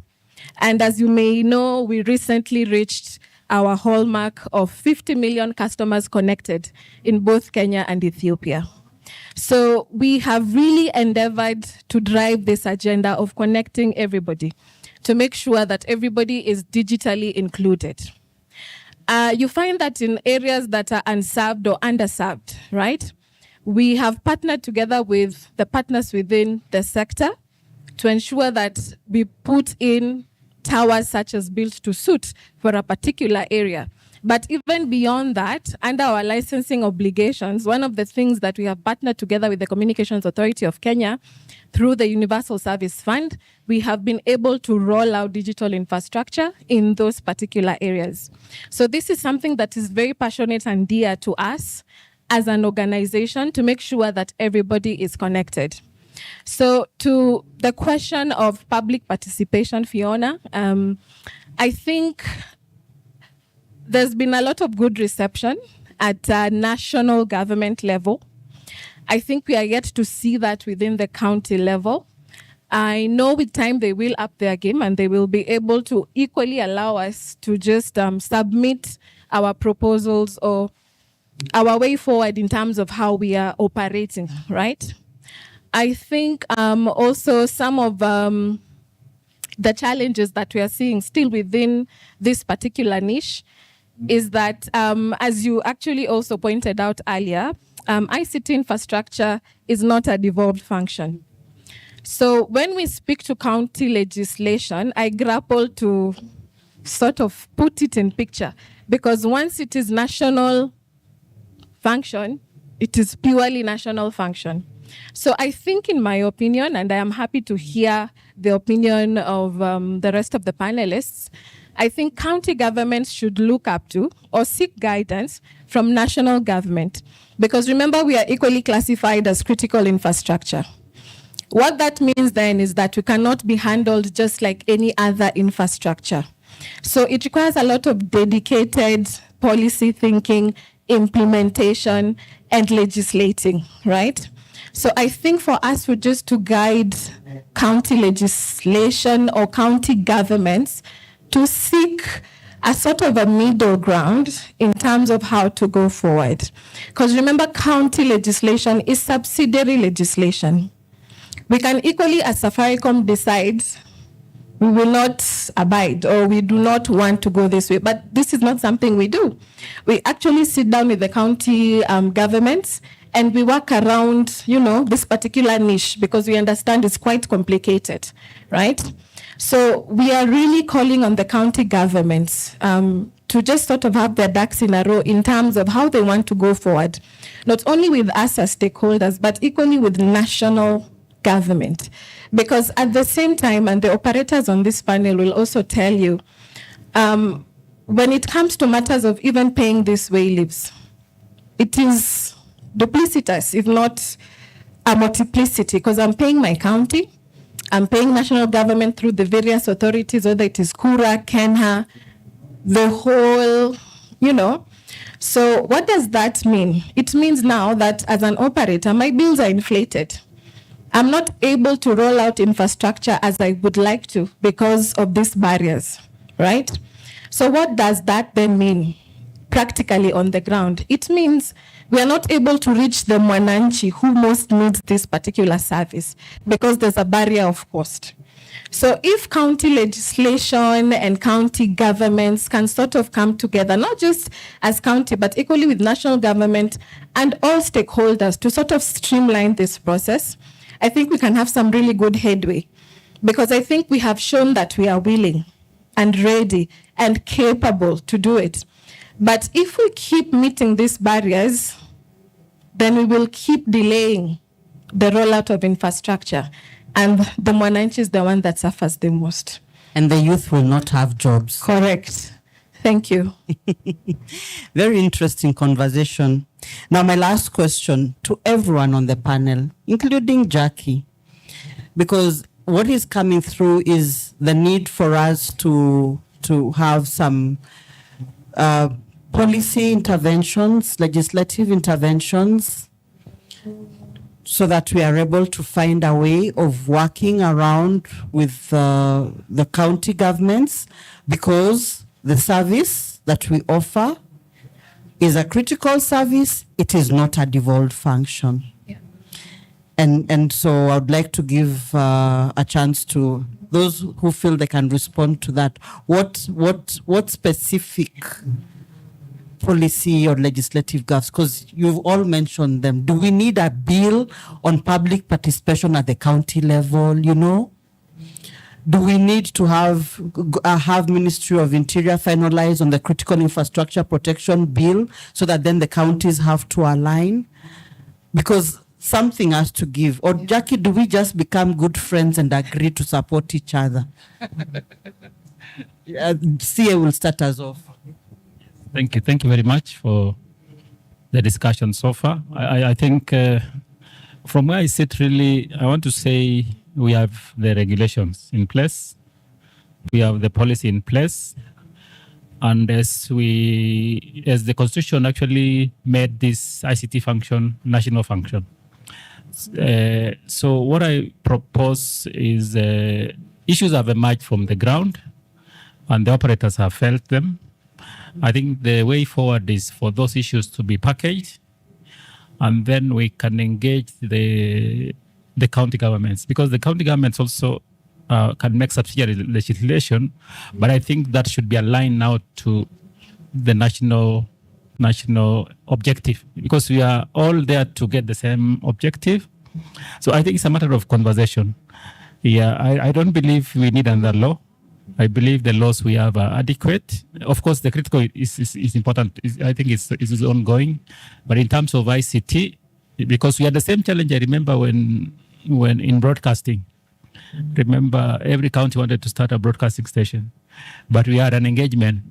And as you may know, we recently reached our hallmark of 50 million customers connected in both Kenya and Ethiopia. So we have really endeavored to drive this agenda of connecting everybody to make sure that everybody is digitally included. You find that in areas that are unserved or underserved, right? We have partnered together with the partners within the sector to ensure that we put in towers such as built to suit for a particular area. But even beyond that, under our licensing obligations, one of the things that we have partnered together with the Communications Authority of Kenya through the Universal Service Fund, we have been able to roll out digital infrastructure in those particular areas. So this is something that is very passionate and dear to us as an organization to make sure that everybody is connected. So to the question of public participation, Fiona, I think there's been a lot of good reception at a national government level. I think we are yet to see that within the county level. I know with time they will up their game and they will be able to equally allow us to just submit our proposals or our way forward in terms of how we are operating, right? I think also some of the challenges that we are seeing still within this particular niche is that, as you actually also pointed out earlier, ICT infrastructure is not a devolved function. So when we speak to county legislation, I grapple to sort of put it in picture, because once it is national function, it is purely national function. So I think, in my opinion, and I am happy to hear the opinion of the rest of the panelists, I think county governments should look up to or seek guidance from national government, because remember, we are equally classified as critical infrastructure. What that means then is that we cannot be handled just like any other infrastructure. So it requires a lot of dedicated policy thinking, implementation, and legislating, right? So I think for us, for just to guide county legislation or county governments to seek a sort of a middle ground in terms of how to go forward. Because remember, county legislation is subsidiary legislation. We can equally, as Safaricom, decide we will not abide or we do not want to go this way. But this is not something we do. We actually sit down with the county governments and we work around, this particular niche, because we understand it's quite complicated, right? So we are really calling on the county governments to just sort of have their ducks in a row in terms of how they want to go forward, not only with us as stakeholders, but equally with national government. Because at the same time, and the operators on this panel will also tell you, when it comes to matters of even paying these way leaves, it is duplicitous, if not a multiplicity, because I'm paying my county, I'm paying national government through the various authorities, whether it is Kura, Kenha, the whole, So what does that mean? It means now that as an operator, my bills are inflated. I'm not able to roll out infrastructure as I would like to because of these barriers, right? So what does that then mean practically on the ground? It means we are not able to reach the mwananchi who most needs this particular service because there's a barrier of cost. So if county legislation and county governments can sort of come together, not just as county, but equally with national government and all stakeholders to sort of streamline this process, I think we can have some really good headway, because I think we have shown that we are willing and ready and capable to do it. But if we keep meeting these barriers, then we will keep delaying the rollout of infrastructure. And the Mwananchi is the one that suffers the most. And the youth will not have jobs. Correct. Thank you. Very interesting conversation. Now, my last question to everyone on the panel, including Jackie, because what is coming through is the need for us to have some policy interventions, legislative interventions, so that we are able to find a way of working around with the county governments, because the service that we offer is a critical service. It is not a devolved function. Yeah. And so I would like to give a chance to those who feel they can respond to that. What specific policy or legislative gaps, because you've all mentioned them. Do we need a bill on public participation at the county level, Do we need to have Ministry of Interior finalize on the critical infrastructure protection bill so that then the counties have to align? Because something has to give. Or Jackie, do we just become good friends and agree to support each other? CA will start us off. Thank you. Thank you very much for the discussion so far. I think from where I sit, really, I want to say we have the regulations in place. We have the policy in place. And as the Constitution actually made this ICT function national function. So what I propose is issues have emerged from the ground and the operators have felt them. I think the way forward is for those issues to be packaged, and then we can engage the the county governments, because the county governments also can make subsidiary legislation, but I think that should be aligned now to the national objective, because we are all there to get the same objective. So I think it's a matter of conversation. Yeah, I don't believe we need another law. I believe the laws we have are adequate. Of course, the critical is important. I think it's ongoing. But in terms of ICT, because we had the same challenge, I remember when in broadcasting, remember every county wanted to start a broadcasting station. But we had an engagement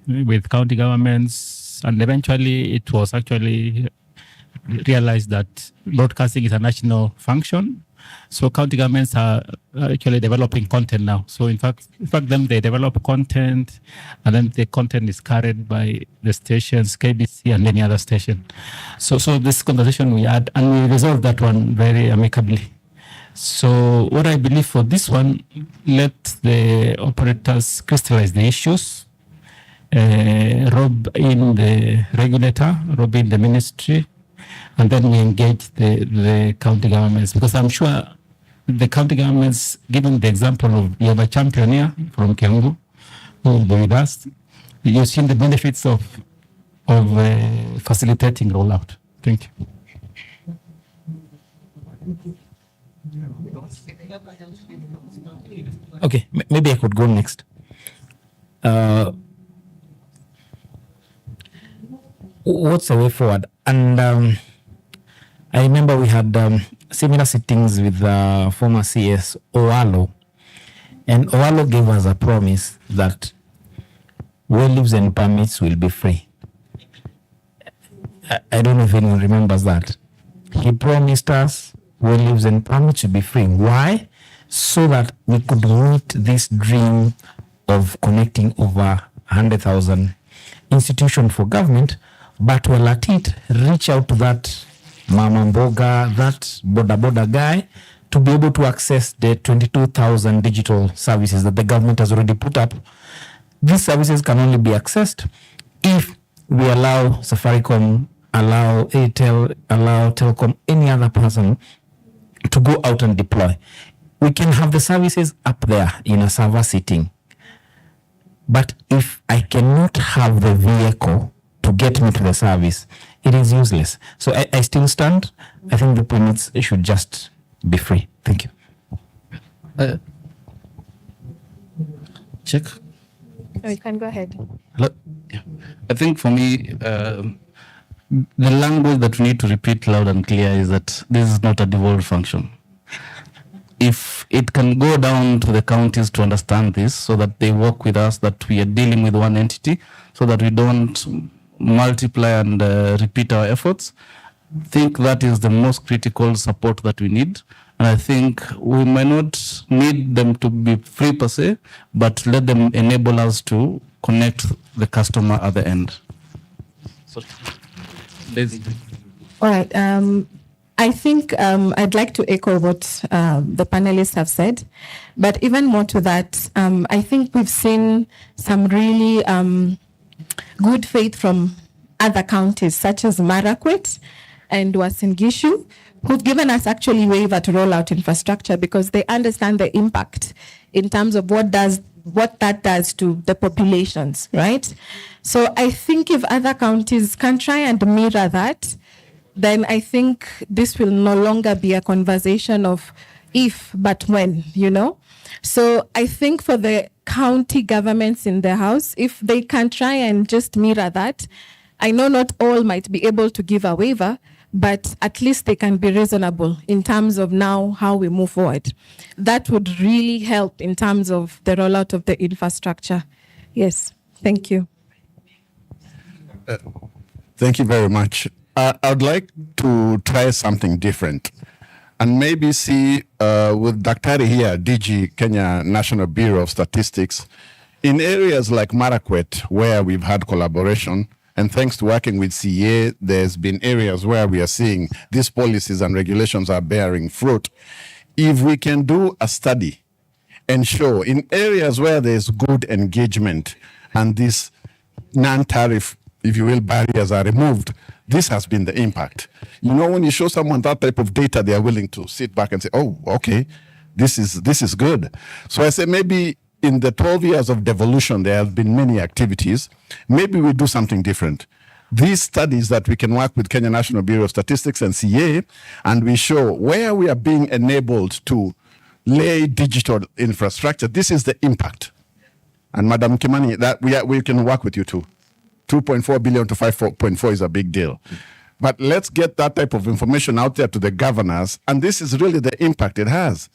with county governments, and eventually it was actually realized that broadcasting is a national function. So county governments are actually developing content now. So in fact, they develop content, and then the content is carried by the stations, KBC and any other station. So this conversation we had, and we resolved that one very amicably. So what I believe for this one, let the operators crystallize the issues, rob in the regulator, rob in the ministry, and then we engage the county governments, because I'm sure the county governments, given the example of you have a champion here from Kiambu who will be with us, you've seen the benefits of facilitating rollout. Thank you. Okay, maybe I could go next. What's the way forward? And I remember we had similar sittings with former CS Owalo, and Owalo gave us a promise that well leaves and permits will be free. I don't know if anyone remembers that. He promised us well leaves and permits should be free. Why? So that we could meet this dream of connecting over 100,000 institutions for government, but while at it, reach out to that Mama Mboga, that Boda guy, to be able to access the 22,000 digital services that the government has already put up. These services can only be accessed if we allow Safaricom, allow Airtel, allow Telecom, any other person to go out and deploy. We can have the services up there in a server sitting. But if I cannot have the vehicle to get me to the service, it is useless. So I still stand. I think the permits should just be free. Thank you. Check. Oh, you can go ahead. Hello? Yeah. I think for me, the language that we need to repeat loud and clear is that this is not a devolved function. If it can go down to the counties to understand this, so that they work with us, that we are dealing with one entity, so that we don't multiply and repeat our efforts, I think that is the most critical support that we need. And I think we might not need them to be free per se, but let them enable us to connect the customer at the end. So, All right. I think I'd like to echo what the panelists have said, but even more to that, I think we've seen some really good faith from other counties, such as Marakwet and Uasin Gishu, who've given us actually waiver to roll out infrastructure because they understand the impact in terms of what that does to the populations, right? So I think if other counties can try and mirror that, then I think this will no longer be a conversation of if, but when, you know? So I think for the county governments in the house, if they can try and just mirror that, I know not all might be able to give a waiver, but at least they can be reasonable in terms of now how we move forward. That would really help in terms of the rollout of the infrastructure. Yes, thank you. Thank you very much. I'd like to try something different and maybe see with Daktari here, DG, Kenya National Bureau of Statistics, in areas like Marakwet, where we've had collaboration, and thanks to working with CA, there's been areas where we are seeing these policies and regulations are bearing fruit. If we can do a study and show in areas where there's good engagement and this non-tariff if you will, barriers are removed, this has been the impact. You know, when you show someone that type of data, they are willing to sit back and say, oh, okay, this is good. So I say maybe in the 12 years of devolution, there have been many activities. Maybe we do something different. These studies that we can work with Kenya National Bureau of Statistics and CA, and we show where we are being enabled to lay digital infrastructure. This is the impact. And Madam Kimani, that we can work with you too. 2.4 billion to 5.4 is a big deal. But let's get that type of information out there to the governors. And this is really the impact it has.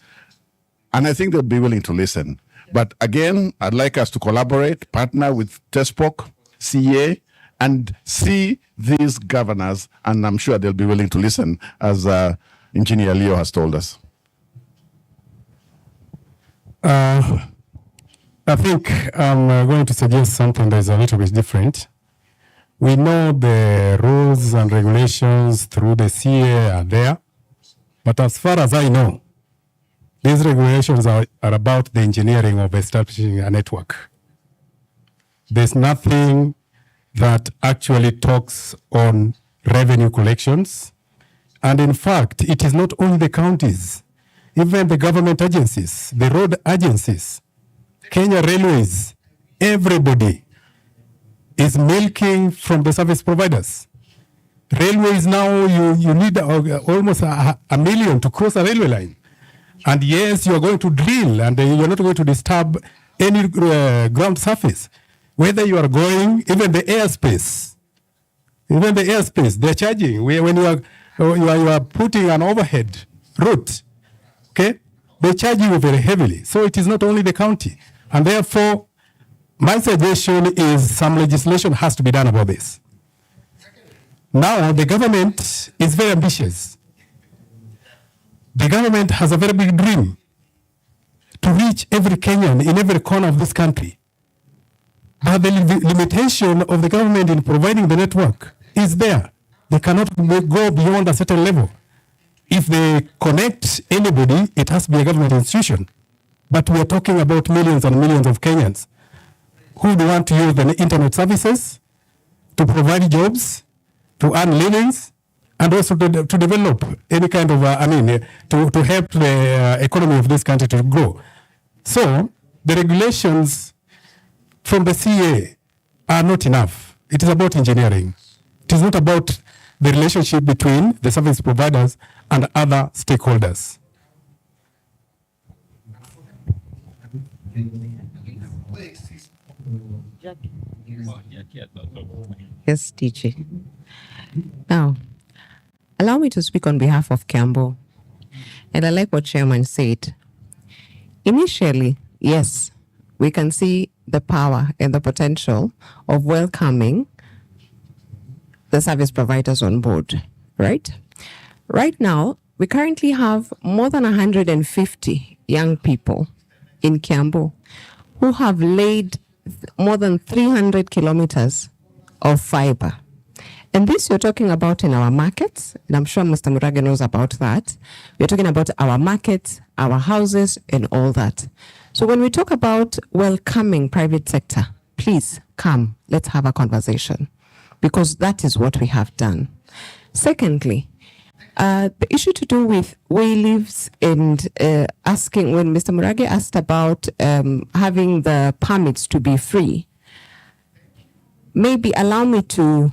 And I think they'll be willing to listen. But again, I'd like us to collaborate, partner with TESPOK, CA, and see these governors. And I'm sure they'll be willing to listen, as Engineer Leo has told us. I think I'm going to suggest something that is a little bit different. We know the rules and regulations through the CA are there, but as far as I know, these regulations are about the engineering of establishing a network. There's nothing that actually talks on revenue collections. And in fact, it is not only the counties, even the government agencies, the road agencies, Kenya Railways, everybody is milking from the service providers. Railways now, you need almost a million to cross a railway line. And yes, you're going to drill and you're not going to disturb any ground surface. Whether you are going, even the airspace, they're charging. When you are putting an overhead route, okay, they charge you very heavily. So it is not only the county. And therefore, my suggestion is some legislation has to be done about this. Now, the government is very ambitious. The government has a very big dream to reach every Kenyan in every corner of this country. But the limitation of the government in providing the network is there. They cannot go beyond a certain level. If they connect anybody, it has to be a government institution. But we are talking about millions and millions of Kenyans who would want to use the internet services to provide jobs, to earn livings, and also to develop any kind of, to help the economy of this country to grow. So the regulations from the CA are not enough. It is about engineering. It is not about the relationship between the service providers and other stakeholders. Yes, DJ. Now, allow me to speak on behalf of Kiambu. And I like what Chairman said. Initially, yes, we can see the power and the potential of welcoming the service providers on board, right? Right now, we currently have more than 150 young people in Kiambu who have laid more than 300 kilometers of fiber. And this you're talking about in our markets, and I'm sure Mr. Murage knows about that. We're talking about our markets, our houses, and all that. So when we talk about welcoming private sector, please come, let's have a conversation, because that is what we have done. Secondly, the issue to do with way leaves and asking, when Mr. Murage asked about having the permits to be free, maybe allow me to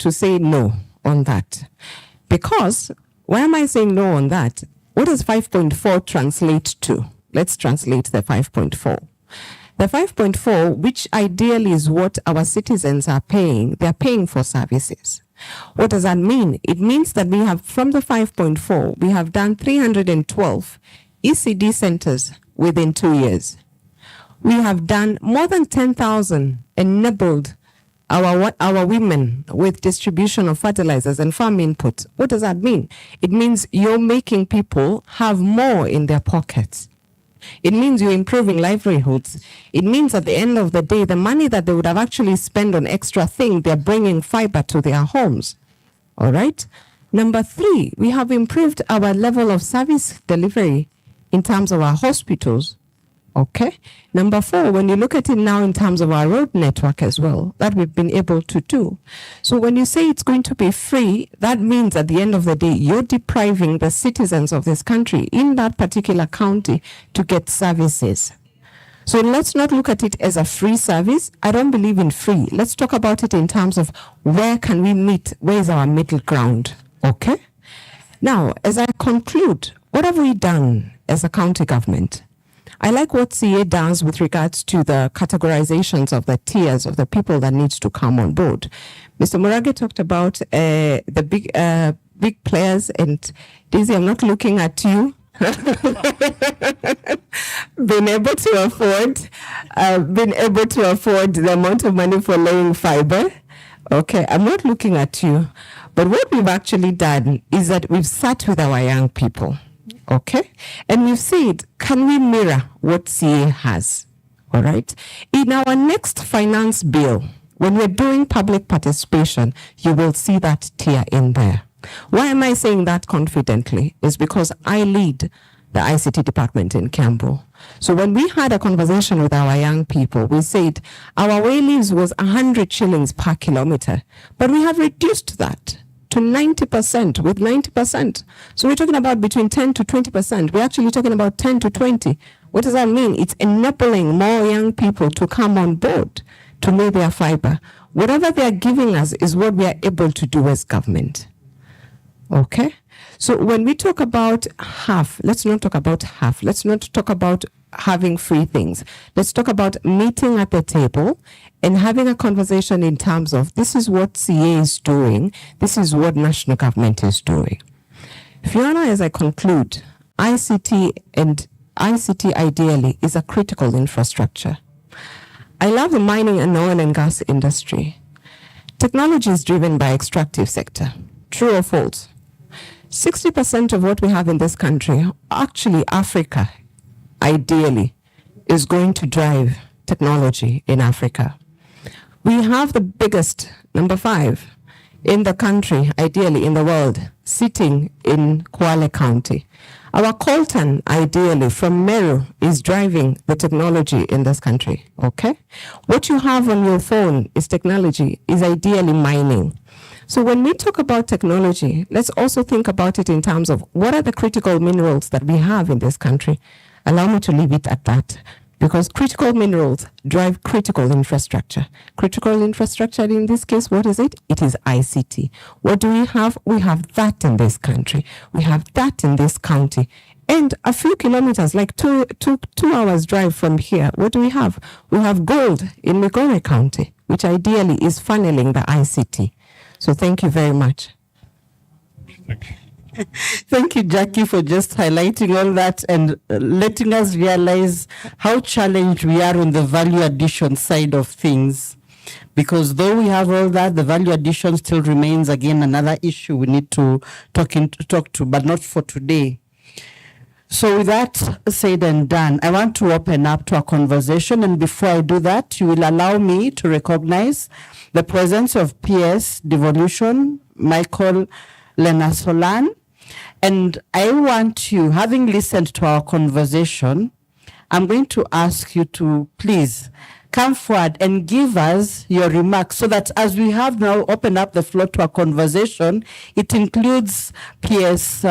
say no on that. Because why am I saying no on that? What does 5.4 translate to? Let's translate the 5.4. The 5.4, which ideally is what our citizens are paying, they're paying for services. What does that mean? It means that we have, from the 5.4, we have done 312 ECD centers within 2 years. We have done more than 10,000 enabled our women with distribution of fertilizers and farm input. What does that mean? It means you're making people have more in their pockets. It means you're improving livelihoods. It means at the end of the day, the money that they would have actually spent on extra thing, they're bringing fiber to their homes. All right? Number 3, we have improved our level of service delivery in terms of our hospitals Okay. Number 4, when you look at it now in terms of our road network as well, that we've been able to do. So when you say it's going to be free, that means at the end of the day, you're depriving the citizens of this country in that particular county to get services. So let's not look at it as a free service. I don't believe in free. Let's talk about it in terms of where can we meet? Where is our middle ground? Okay. Now, as I conclude, what have we done as a county government? I like what CA does with regards to the categorizations of the tiers of the people that needs to come on board. Mr. Murage talked about the big players, and Daisy, I'm not looking at you. Being able to afford the amount of money for laying fiber. Okay, I'm not looking at you. But what we've actually done is that we've sat with our young people. Okay, and we've said, can we mirror what CA has? All right. In our next finance bill, when we're doing public participation, you will see that tier in there. Why am I saying that confidently? Is because I lead the ICT department in Campbell. So when we had a conversation with our young people, we said our wayleaves was 100 shillings per kilometer, but we have reduced that to 90% with 90%. So we're talking about between 10 to 20%. We're actually talking about 10 to 20. What does that mean? It's enabling more young people to come on board to lay their fiber. Whatever they're giving us is what we are able to do as government. Okay? So when we talk about half, let's not talk about half. Let's not talk about having free things. Let's talk about meeting at the table and having a conversation in terms of this is what CA is doing, this is what national government is doing. Fiona, as I conclude, ICT ideally is a critical infrastructure. I love the mining and oil and gas industry. Technology is driven by extractive sector. True or false? 60% of what we have in this country, actually Africa, ideally, is going to drive technology in Africa. We have the biggest, number 5, in the country, ideally in the world, sitting in Kwale County. Our Colton, ideally, from Meru, is driving the technology in this country, okay? What you have on your phone is technology, is ideally mining. So when we talk about technology, let's also think about it in terms of what are the critical minerals that we have in this country. Allow me to leave it at that, because critical minerals drive critical infrastructure. Critical infrastructure in this case, what is it? It is ICT. What do we have? We have that in this country. We have that in this county. And a few kilometers, like two hours drive from here, what do we have? We have gold in Migori County, which ideally is funneling the ICT. So thank you very much. Thank you. Thank you, Jackie, for just highlighting all that and letting us realize how challenged we are on the value addition side of things. Because though we have all that, the value addition still remains, again, another issue we need to talk to, but not for today. So with that said and done, I want to open up to a conversation. And before I do that, you will allow me to recognize the presence of PS Devolution, Michael Lenasolan. And I want you, having listened to our conversation, I'm going to ask you to please come forward and give us your remarks so that as we have now opened up the floor to a conversation, it includes PS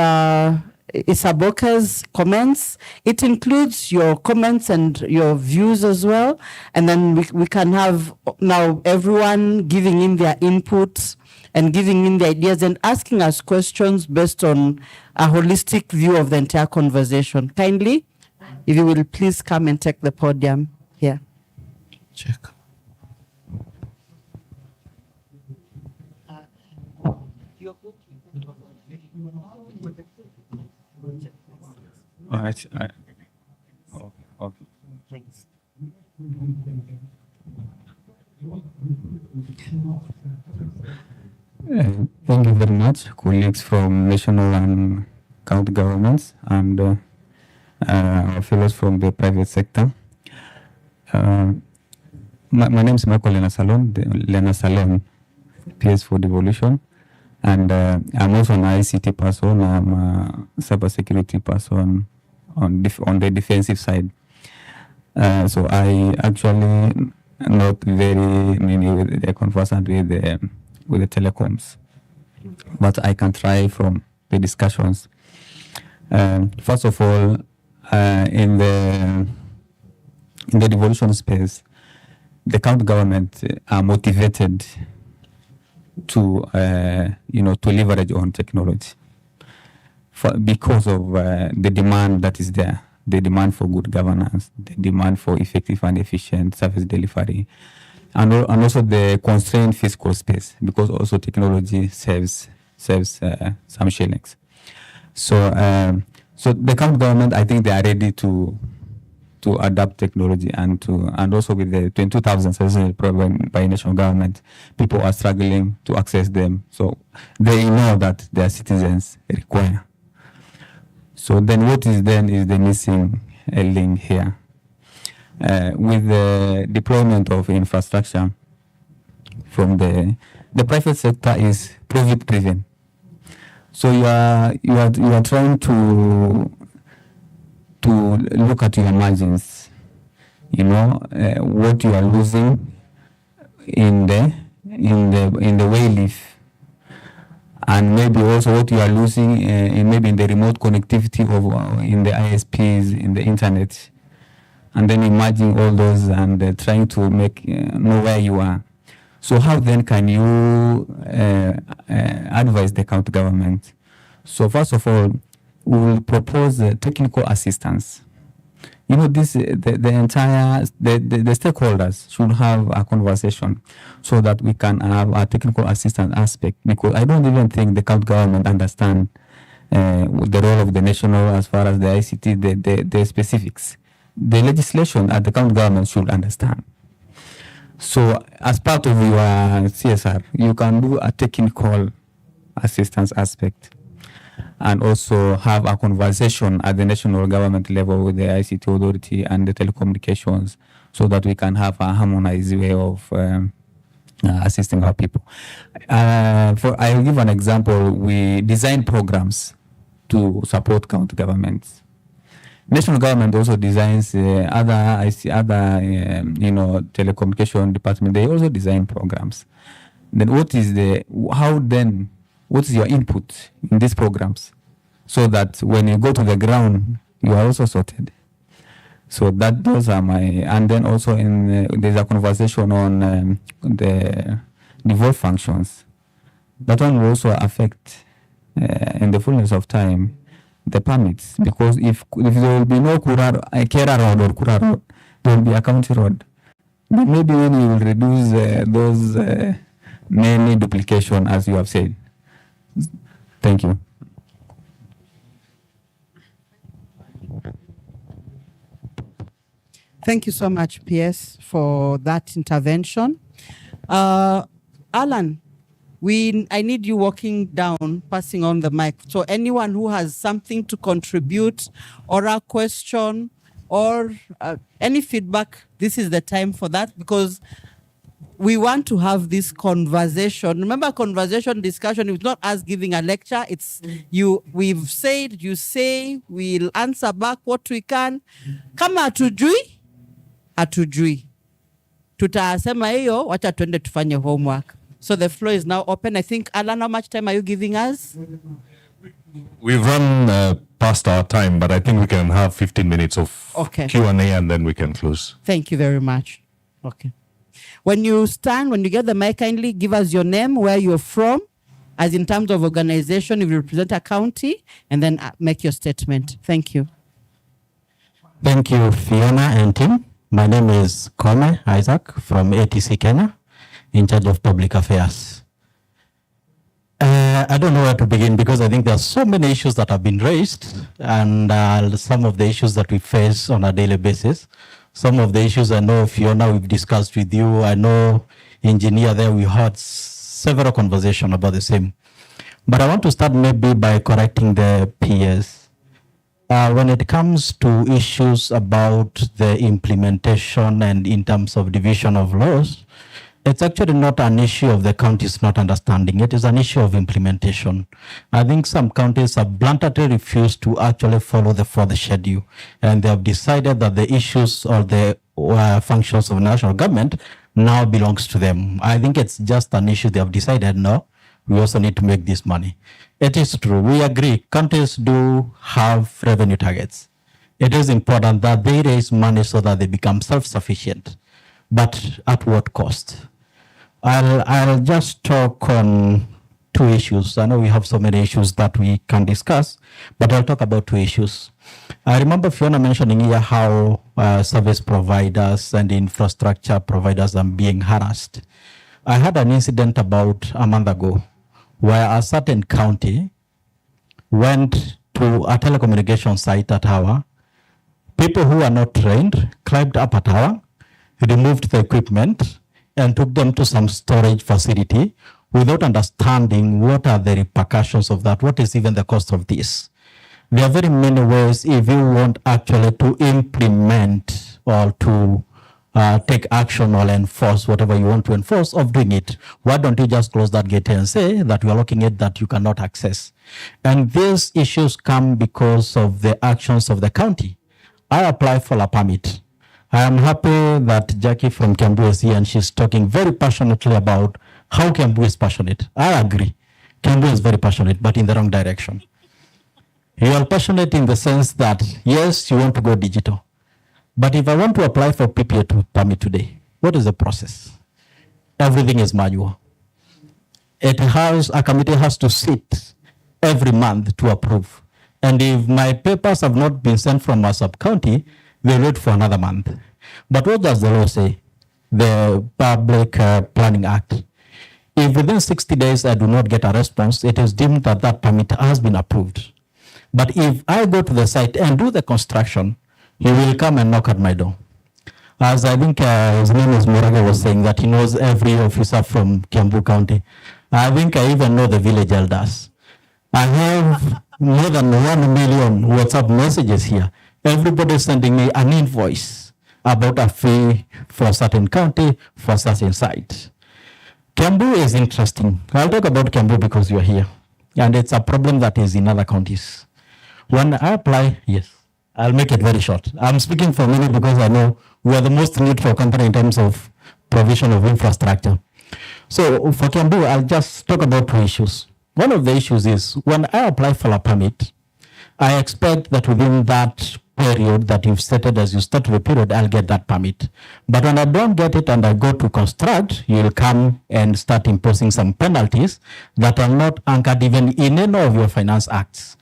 Isaboka's comments. It includes your comments and your views as well. And then we can have now everyone giving in their inputs and giving in the ideas and asking us questions based on a holistic view of the entire conversation. Kindly, if you will please come and take the podium here. Check. All right. Okay. Thanks. Thank you very much, colleagues from national and county governments and our fellows from the private sector. My name is Michael Lenasalem, PS for Devolution, and I'm also an ICT person. I'm a cybersecurity person on the defensive side. So I actually not very many with the conversant with the telecoms, but I can try from the discussions. First of all, in the devolution space, the county government are motivated to to leverage on technology because of the demand that is there, the demand for good governance, the demand for effective and efficient service delivery, and also the constrained fiscal space, because also technology saves some shillings. So the county government, I think they are ready to adapt technology and also with the 22,000 services provided by national government, people are struggling to access them. So they know that their citizens require. So then what is the missing link here? With the deployment of infrastructure from the private sector is profit driven. So you are trying to look at your margins, what you are losing in the way live, and maybe also what you are losing in the remote connectivity of in the ISPs, in the internet, and then imagine all those and trying to know where you are. So how then can you advise the county government? So first of all, we will propose technical assistance. The entire stakeholders should have a conversation so that we can have a technical assistance aspect, because I don't even think the county government understand the role of the national as far as the ICT, the specifics. The legislation at the county government should understand. So as part of your CSR, you can do a technical assistance aspect and also have a conversation at the national government level with the ICT authority and the telecommunications, so that we can have a harmonized way of assisting our people. I'll give an example. We design programs to support county governments. National government also designs other telecommunication department. They also design programs. Then what is your input in these programs, so that when you go to the ground, you are also sorted? So those are and then also there's a conversation on the devolved functions. That one will also affect, in the fullness of time, the permits, because if there will be no Kera Road or Kura Road, there will be a county road. Then maybe when you will reduce those many duplication, as you have said. Thank you. Thank you so much, PS, for that intervention. Alan, I need you walking down, passing on the mic. So anyone who has something to contribute, or a question, or any feedback, this is the time for that, because we want to have this conversation. Remember, conversation, discussion is not us giving a lecture. It's we've said, you say, we'll answer back what we can. Kama hatujui. Tutasema hiyo, wacha tuende tufanye homework. So the floor is now open. I think, Alan, how much time are you giving us? We've run past our time, but I think we can have 15 minutes of Q&A and then we can close. Thank you very much. Okay. When you get the mic, kindly give us your name, where you're from, as in terms of organization, if you represent a county, and then make your statement. Thank you. Thank you, Fiona and team. My name is Kome Isaac from ATC Kenya, in charge of public affairs. I don't know where to begin, because I think there are so many issues that have been raised, and some of the issues that we face on a daily basis. Some of the issues I know, Fiona, we've discussed with you. I know, engineer, there we had several conversations about the same. But I want to start maybe by correcting the PS. When it comes to issues about the implementation and in terms of division of laws, It's actually not an issue of the counties not understanding. It is an issue of implementation. I think some counties have bluntly refused to actually follow the further schedule, and they have decided that the issues or the functions of national government now belongs to them. I think it's just an issue they have decided, no, we also need to make this money. It is true, we agree, counties do have revenue targets. It is important that they raise money so that they become self-sufficient, but at what cost? I'll just talk on two issues. I know we have so many issues that we can discuss, but I'll talk about two issues. I remember Fiona mentioning here how service providers and infrastructure providers are being harassed. I had an incident about a month ago where a certain county went to a telecommunication site at Tower. People who are not trained climbed up a tower, removed the equipment, and took them to some storage facility without understanding what are the repercussions of that, what is even the cost of this. There are very many ways if you want actually to implement or to take action or enforce whatever you want to enforce of doing it. Why don't you just close that gate and say that you are looking at that you cannot access? And these issues come because of the actions of the county. I apply for a permit. I am happy that Jackie from Kiambu is here and she's talking very passionately about how Kiambu is passionate. I agree. Kiambu is very passionate, but in the wrong direction. You are passionate in the sense that, yes, you want to go digital. But if I want to apply for PPA permit today, what is the process? Everything is manual. A committee has to sit every month to approve. And if my papers have not been sent from a sub-county, they wait for another month. But what does the law say? The Public Planning Act. If within 60 days I do not get a response, it is deemed that that permit has been approved. But if I go to the site and do the construction, he will come and knock at my door. As I think his name is Moraga was saying that he knows every officer from Kiambu County. I think I even know the village elders. I have more than 1 million WhatsApp messages here. Everybody sending me an invoice about a fee for a certain county, for a certain site. Kiambu is interesting. I'll talk about Kiambu because you're here. And it's a problem that is in other counties. When I apply, yes, I'll make it very short. I'm speaking for many because I know we are the most neutral company in terms of provision of infrastructure. So for Kiambu, I'll just talk about two issues. One of the issues is when I apply for a permit, I expect that within that period that you've stated as you start the period, I'll get that permit. But when I don't get it and I go to construct, you'll come and start imposing some penalties that are not anchored even in any of your finance acts.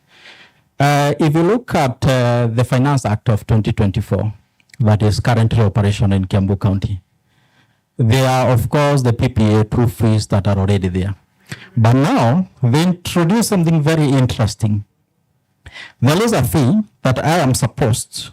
If you look at the Finance Act of 2024, that is currently operational in Kiambu County, there are, of course, the PPA proof fees that are already there. But now, they introduce something very interesting. There is a fee that I am supposed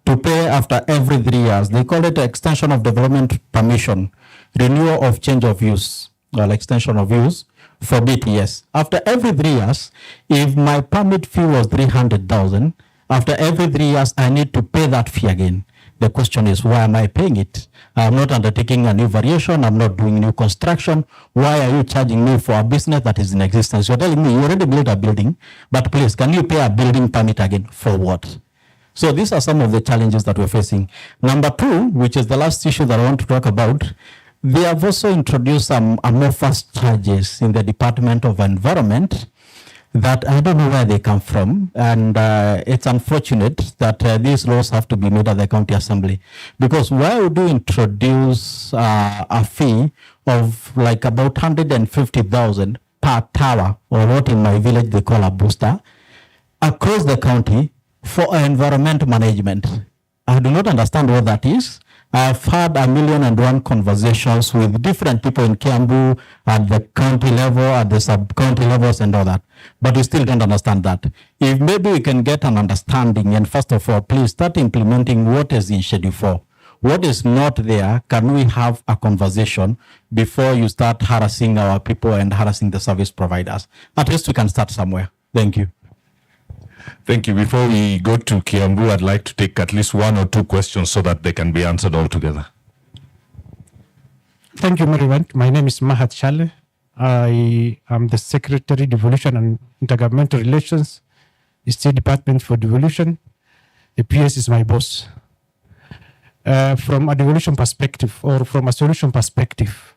to pay after every 3 years. They call it extension of development permission, renewal of change of use, or extension of use for BTS. After every 3 years, if my permit fee was 300,000, after every 3 years, I need to pay that fee again. The question is, why am I paying it? I'm not undertaking a new variation. I'm not doing new construction. Why are you charging me for a business that is in existence? You're telling me you already built a building, but please, can you pay a building permit again? For what? So these are some of the challenges that we're facing. Number two, which is the last issue that I want to talk about, they have also introduced some amorphous charges in the Department of Environment that I don't know where they come from, and it's unfortunate that these laws have to be made at the county assembly, because why would you introduce a fee of like about 150,000 per tower, or what in my village they call a booster, across the county for environment management? I do not understand what that is. I've had 1,000,001 conversations with different people in Kiambu at the county level, at the sub-county levels and all that. But we still don't understand that. If maybe we can get an understanding, and first of all, please start implementing what is in Schedule 4. What is not there, can we have a conversation before you start harassing our people and harassing the service providers? At least we can start somewhere. Thank you. Thank you. Before we go to Kiambu, I'd like to take at least 1 or 2 questions so that they can be answered all together. Thank you, Mariwant. My name is Mahat Shale. I am the Secretary, Devolution and Intergovernmental Relations, State Department for Devolution. The PS is my boss. From a devolution perspective or from a solution perspective,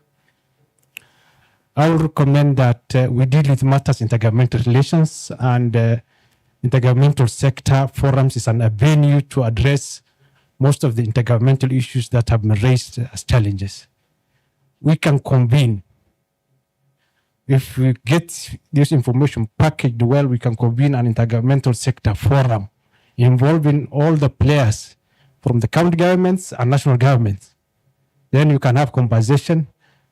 I will recommend that we deal with matters intergovernmental relations, and intergovernmental sector forums is a venue to address most of the intergovernmental issues that have been raised as challenges. We can convene. If we get this information packaged well, we can convene an intergovernmental sector forum involving all the players from the county governments and national governments. Then you can have conversation.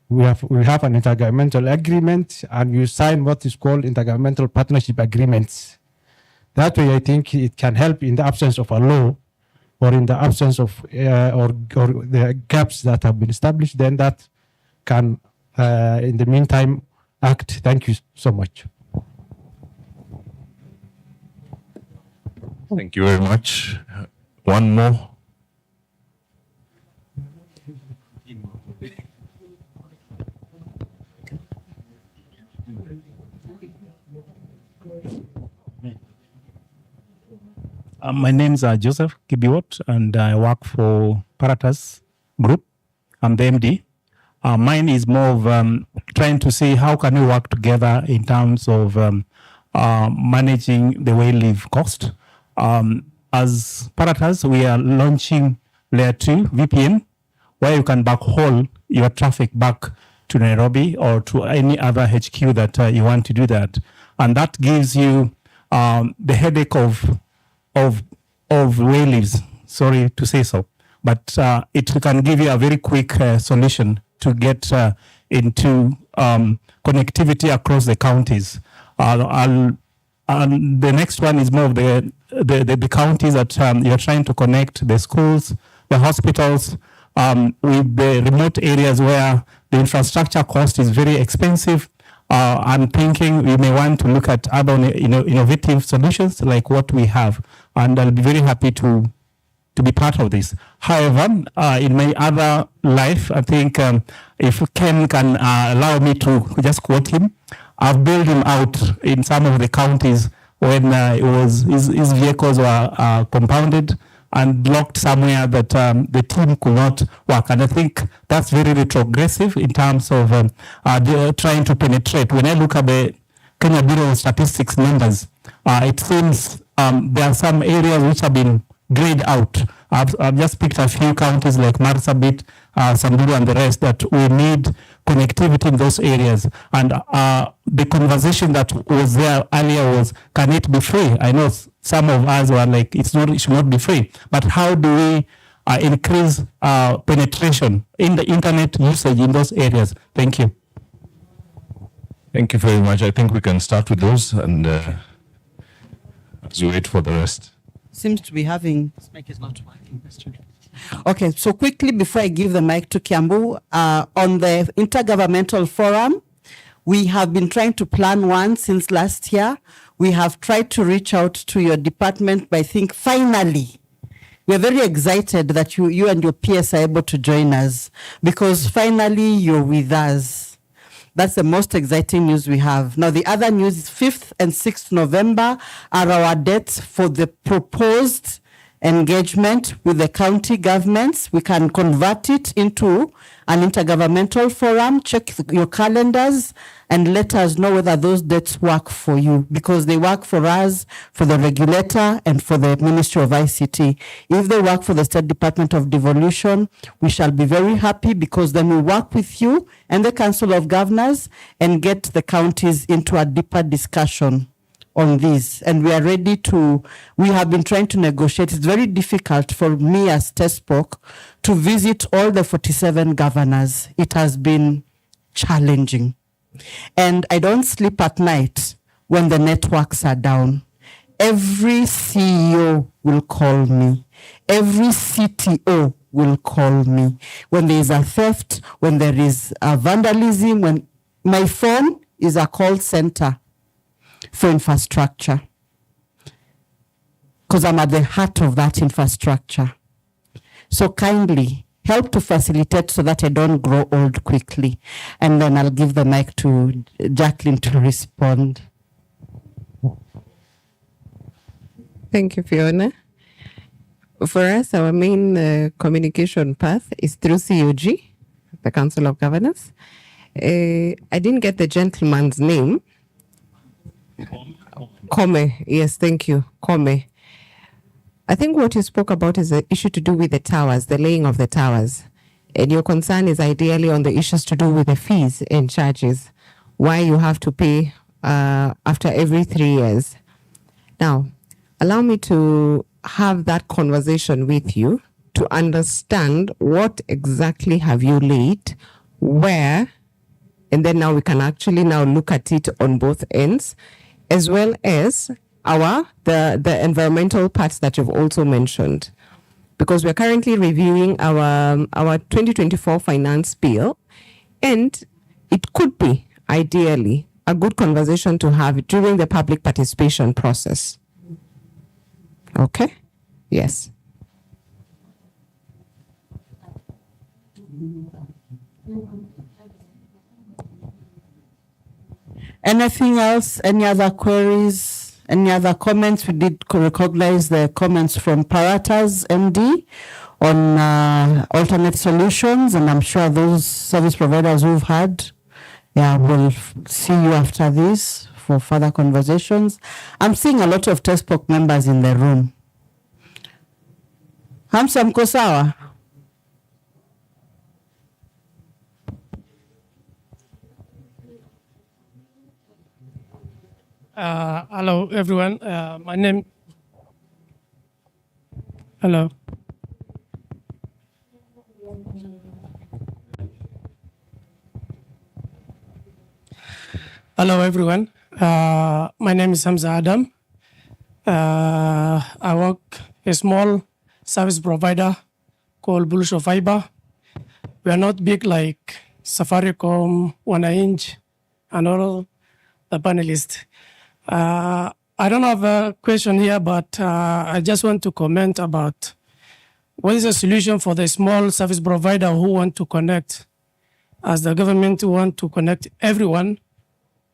We have an intergovernmental agreement, and you sign what is called intergovernmental partnership agreements. That way, I think it can help in the absence of a law, or in the absence of or the gaps that have been established. Then that can, in the meantime, act. Thank you so much. Thank you very much. One more. My name is Joseph Kibiwot, and I work for Paratas Group. I'm the MD. Mine is more of trying to see how can we work together in terms of managing the way live cost. As Paratas, we are launching Layer 2 VPN, where you can backhaul your traffic back to Nairobi or to any other HQ that you want to do that. And that gives you the headache of way lives, sorry to say so, but it can give you a very quick solution to get into connectivity across the counties. And the next one is more of the counties that you're trying to connect the schools, the hospitals, with the remote areas where the infrastructure cost is very expensive. I'm thinking we may want to look at other innovative solutions like what we have, and I'll be very happy to be part of this. However, in my other life, I think if Ken can allow me to just quote him, I've built him out in some of the counties when his vehicles were compounded and blocked somewhere that the team could not work. And I think that's very retrogressive in terms of trying to penetrate. When I look at the Kenya Bureau of Statistics numbers, it seems there are some areas which have been grayed out. I've just picked a few counties like Marsabit, Samburu and the rest that we need connectivity in those areas. And the conversation that was there earlier was, can it be free? I know some of us were like, it should not be free. But how do we increase penetration in the internet usage in those areas? Thank you. Thank you very much. I think we can start with those and as we wait for the rest. Seems to be having, this mic is not working. Okay, so quickly before I give the mic to Kiambu, on the Intergovernmental Forum, we have been trying to plan one since last year. We have tried to reach out to your department, but I think finally, we're very excited that you and your peers are able to join us, because finally you're with us. That's the most exciting news we have. Now, the other news is 5th and 6th November are our dates for the proposed engagement with the county governments. We can convert it into an intergovernmental forum. Check your calendars and let us know whether those dates work for you, because they work for us, for the regulator, and for the Ministry of ICT. If they work for the State Department of Devolution, we shall be very happy, because then we work with you and the Council of Governors and get the counties into a deeper discussion on this. And we are ready to, we have been trying to negotiate. It's very difficult for me as TESPOK to visit all the 47 governors. It has been challenging. And I don't sleep at night when the networks are down. Every CEO will call me. Every CTO will call me. When there is a theft, when there is a vandalism, when my phone is a call center for infrastructure, because I'm at the heart of that infrastructure. So kindly, help to facilitate so that I don't grow old quickly. And then I'll give the mic to Jacqueline to respond. Thank you, Fiona. For us, our main communication path is through COG, the Council of Governors. I didn't get the gentleman's name. Kome, yes, thank you, Kome. I think what you spoke about is the issue to do with the towers, the laying of the towers. And your concern is ideally on the issues to do with the fees and charges, why you have to pay after every 3 years. Now, allow me to have that conversation with you to understand what exactly have you laid, where, and then now we can actually now look at it on both ends, as well as the environmental parts that you've also mentioned. Because we're currently reviewing our 2024 finance bill, and it could be, ideally, a good conversation to have during the public participation process. Okay? Yes. Anything else? Any other queries? Any other comments? We did recognize the comments from Paratas MD on alternate solutions, and I'm sure those service providers who've had, we'll see you after this for further conversations. I'm seeing a lot of TESPOK members in the room. Hamsa mko sawa? Hello, everyone. My name. Hello. Hello, everyone. My name is Hamza Adam. I work a small service provider called Bulusho Fiber. We are not big like Safaricom, Wananchi, and all the panelists. I don't have a question here, but I just want to comment about what is the solution for the small service provider who want to connect, as the government want to connect everyone.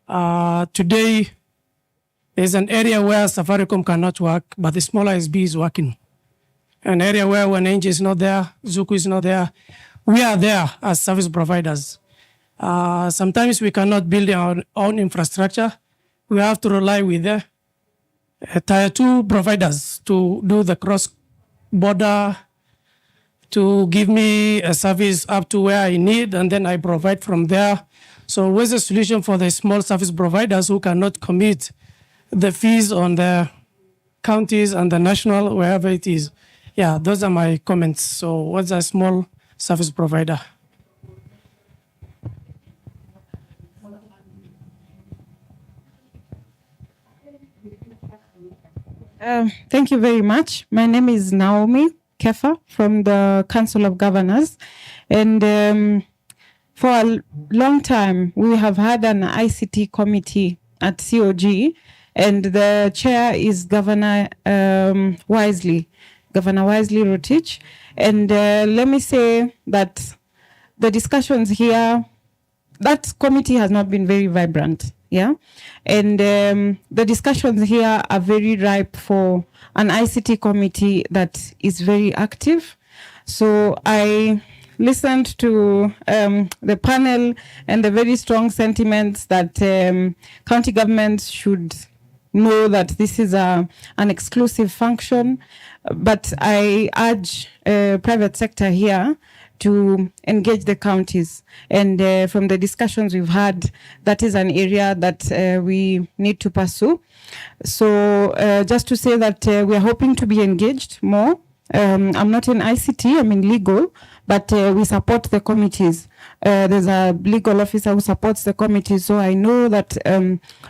Today, there's an area where Safaricom cannot work, but the small ISB is working. An area where Wananchi is not there, Zuku is not there. We are there as service providers. Sometimes we cannot build our own infrastructure. We have to rely with the tier 2 providers to do the cross-border, to give me a service up to where I need, and then I provide from there. So what's the solution for the small service providers who cannot commit the fees on the counties and the national, wherever it is? Yeah, those are my comments. So what's a small service provider? Thank you very much. My name is Naomi Kefa from the Council of Governors. And for a long time, we have had an ICT committee at COG, and the chair is Governor Wisely Rotich. And let me say that the discussions here, that committee has not been very vibrant. Yeah, and the discussions here are very ripe for an ICT committee that is very active. So I listened to the panel and the very strong sentiments that county governments should know that this is an exclusive function. But I urge private sector here to engage the counties. And from the discussions we've had, that is an area that we need to pursue. So just to say that we are hoping to be engaged more. I'm not in ICT, I'm in legal, but we support the committees. There's a legal officer who supports the committees, so I know that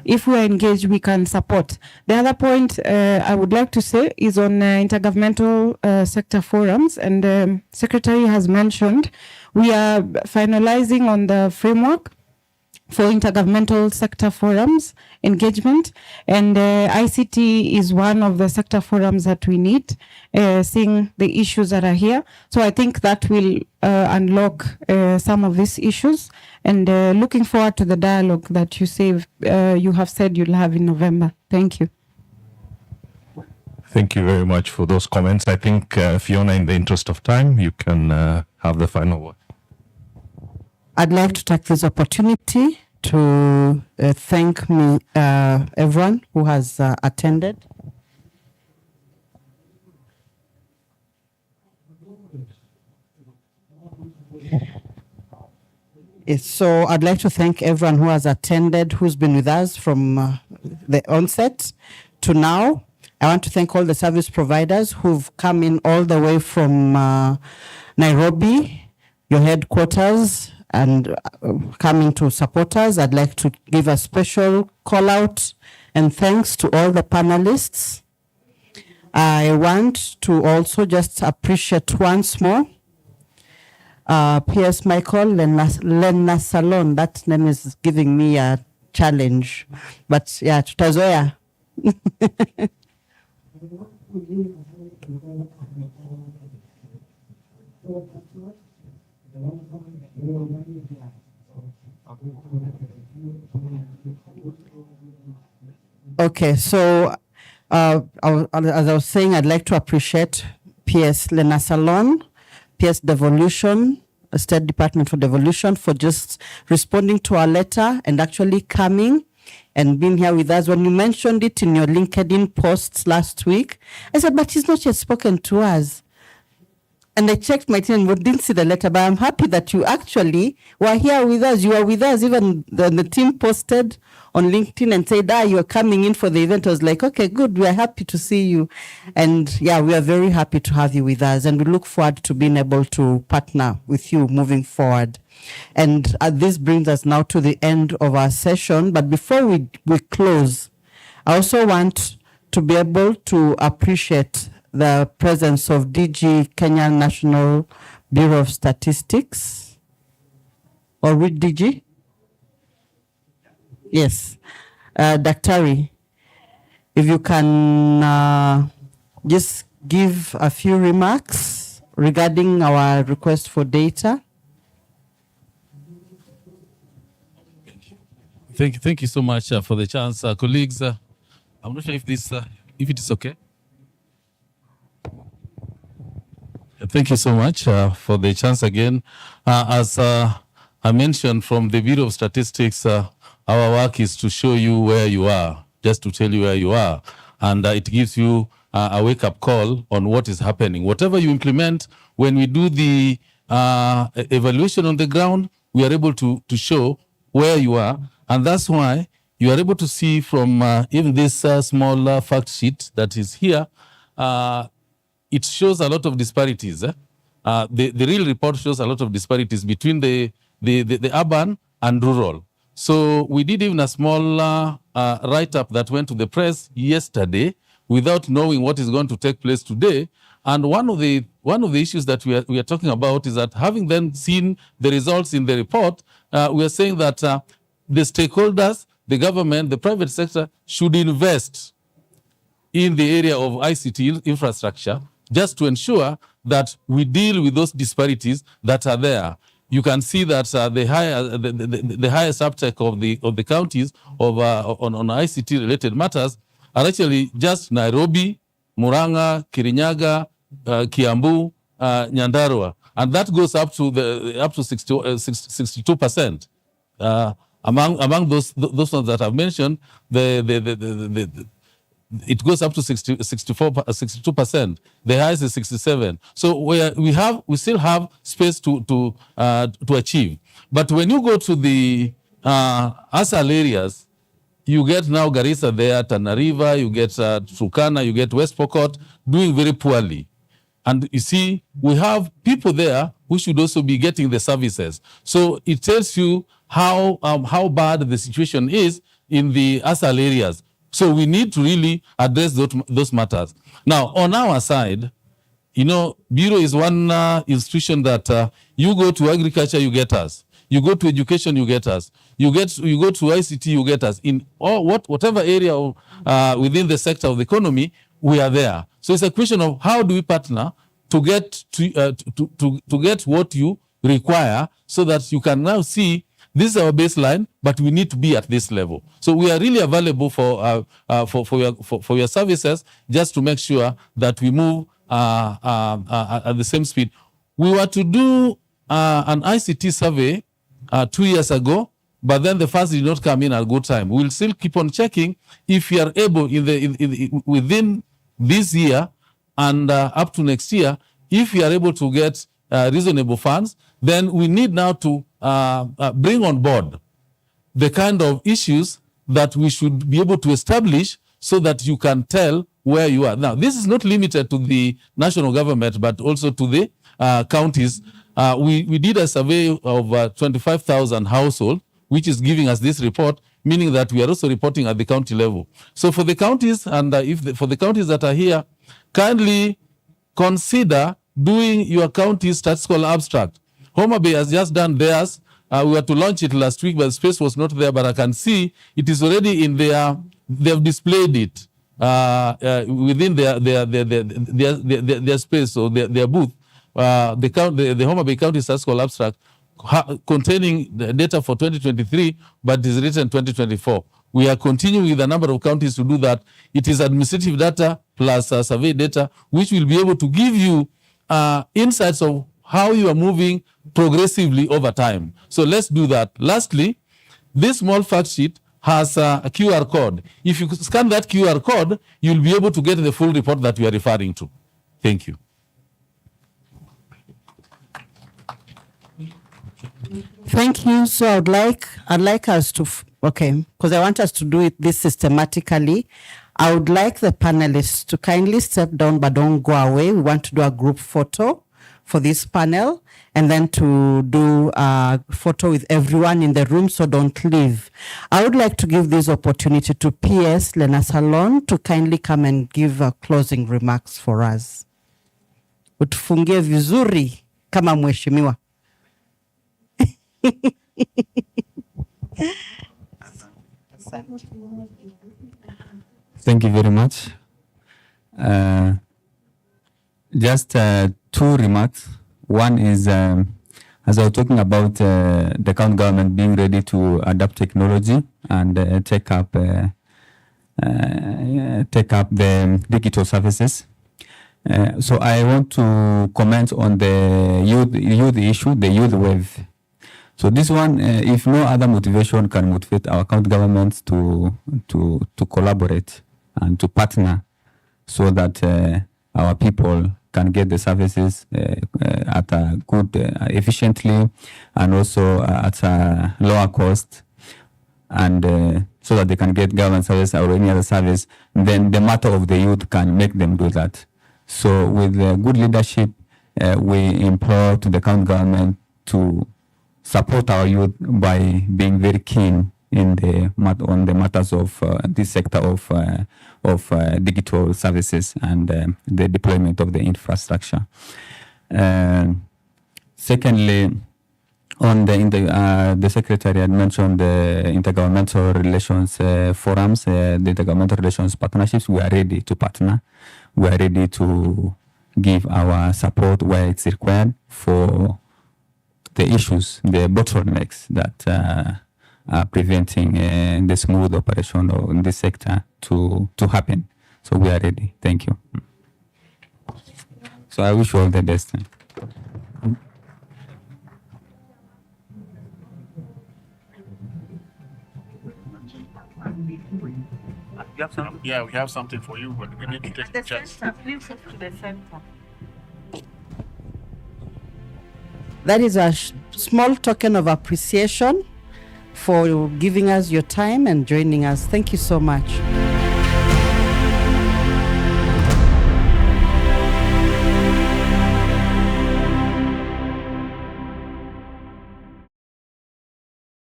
if we are engaged, we can support. The other point I would like to say is on intergovernmental sector forums, and the Secretary has mentioned we are finalizing on the framework for intergovernmental sector forums engagement, and ICT is one of the sector forums that we need, seeing the issues that are here. So I think that will unlock some of these issues, and looking forward to the dialogue that you have said you'll have in November. Thank you. Thank you very much for those comments. I think, Fiona, in the interest of time, you can have the final word. I'd like to take this opportunity to thank everyone who has attended. So I'd like to thank everyone who has attended, who's been with us from the onset to now. I want to thank all the service providers who've come in all the way from Nairobi, your headquarters, and coming to support us. I'd like to give a special call out and thanks to all the panelists. I want to also just appreciate once more P.S. Michael Lena Salon. That name is giving me a challenge, but yeah, tutazoea. Okay, so as I was saying, I'd like to appreciate PS Lena Salon, PS Devolution, State Department for Devolution, for just responding to our letter and actually coming and being here with us. When you mentioned it in your LinkedIn posts last week, I said, but he's not yet spoken to us. And I checked my team and didn't see the letter, but I'm happy that you actually were here with us. You were with us. Even the team posted on LinkedIn and said, you are coming in for the event. I was like, okay, good. We are happy to see you. And yeah, we are very happy to have you with us. And we look forward to being able to partner with you moving forward. And this brings us now to the end of our session. But before we close, I also want to be able to appreciate the presence of DG Kenya National Bureau of Statistics. Or which DG? Yes. Daktari, if you can just give a few remarks regarding our request for data. Thank you so much for the chance, colleagues. I'm not sure if it is okay. Thank you so much for the chance again. As I mentioned, from the Bureau of Statistics, our work is to show you where you are, just to tell you where you are. And it gives you a wake-up call on what is happening. Whatever you implement, when we do the evaluation on the ground, we are able to show where you are. And that's why you are able to see from even this small fact sheet that is here, it shows a lot of disparities. The real report shows a lot of disparities between the urban and rural. So we did even a small write-up that went to the press yesterday without knowing what is going to take place today. And one of the issues that we are talking about is that, having then seen the results in the report, we are saying that the stakeholders, the government, the private sector should invest in the area of ICT infrastructure, just to ensure that we deal with those disparities that are there. You can see that the highest uptake of the counties on ICT related matters are actually just Nairobi, Murang'a, Kirinyaga, Kiambu, Nyandarua, and that goes up to 62%. Among those ones that I've mentioned, it goes up to 62%. The highest is 67%. So we still have space to achieve. But when you go to the ASAL areas, you get now Garissa there, Tana River, you get Turkana, you get West Pokot doing very poorly. And you see, we have people there who should also be getting the services. So it tells you how bad the situation is in the ASAL areas. So we need to really address those matters. Now, on our side, Bureau is one institution that you go to agriculture, you get us. You go to education, you get us. You go to ICT, you get us. In whatever area of, within the sector of the economy, we are there. So it's a question of how do we partner to get to get what you require, so that you can now see this is our baseline, but we need to be at this level. So we are really available for your services, just to make sure that we move at the same speed. We were to do an ICT survey 2 years ago, but then the funds did not come in at a good time. We'll still keep on checking if we are able within this year and up to next year, if we are able to get reasonable funds, then we need now to bring on board the kind of issues that we should be able to establish, so that you can tell where you are. Now, this is not limited to the national government, but also to the counties. We did a survey of 25,000 households, which is giving us this report, meaning that we are also reporting at the county level. So for the counties, and for the counties that are here, kindly consider doing your county statistical abstract. Homa Bay has just done theirs. We were to launch it last week, but the space was not there. But I can see it is already in their. They've displayed it within their space, or their booth. The Homa Bay County Statistical Abstract containing the data for 2023, but is written 2024. We are continuing with a number of counties to do that. It is administrative data plus survey data, which will be able to give you insights of how you are moving progressively over time. So let's do that. Lastly, this small fact sheet has a QR code. If you scan that QR code, you'll be able to get the full report that we are referring to. Thank you. Thank you. So I'd like us to, because I want us to do this systematically. I would like the panelists to kindly step down, but don't go away. We want to do a group photo for this panel, and then to do a photo with everyone in the room, so don't leave. I would like to give this opportunity to PS Lena Salon to kindly come and give closing remarks for us. Utufungie vizuri kama mheshimiwa. Thank you very much. Just two remarks. One is, as I was talking about the county government being ready to adapt technology and take up the digital services. So I want to comment on the youth issue, the youth wave. So this one, if no other motivation can motivate our county governments to collaborate and to partner, so that our people can get the services at a good, efficiently, and also at a lower cost, and so that they can get government service or any other service, then the matter of the youth can make them do that. So with good leadership, we implore to the county government to support our youth by being very keen on the matters of this sector of digital services and the deployment of the infrastructure. Secondly, on the Secretary had mentioned the intergovernmental relations forums, the intergovernmental relations partnerships. We are ready to partner. We are ready to give our support where it's required for the issues, the bottlenecks that are preventing the smooth operation of this sector to happen. So we are ready. Thank you. So I wish you all the best. Yeah, we have something for you, but we need to take the chance. Please move to the center. That is a small token of appreciation for giving us your time and joining us. Thank you so much.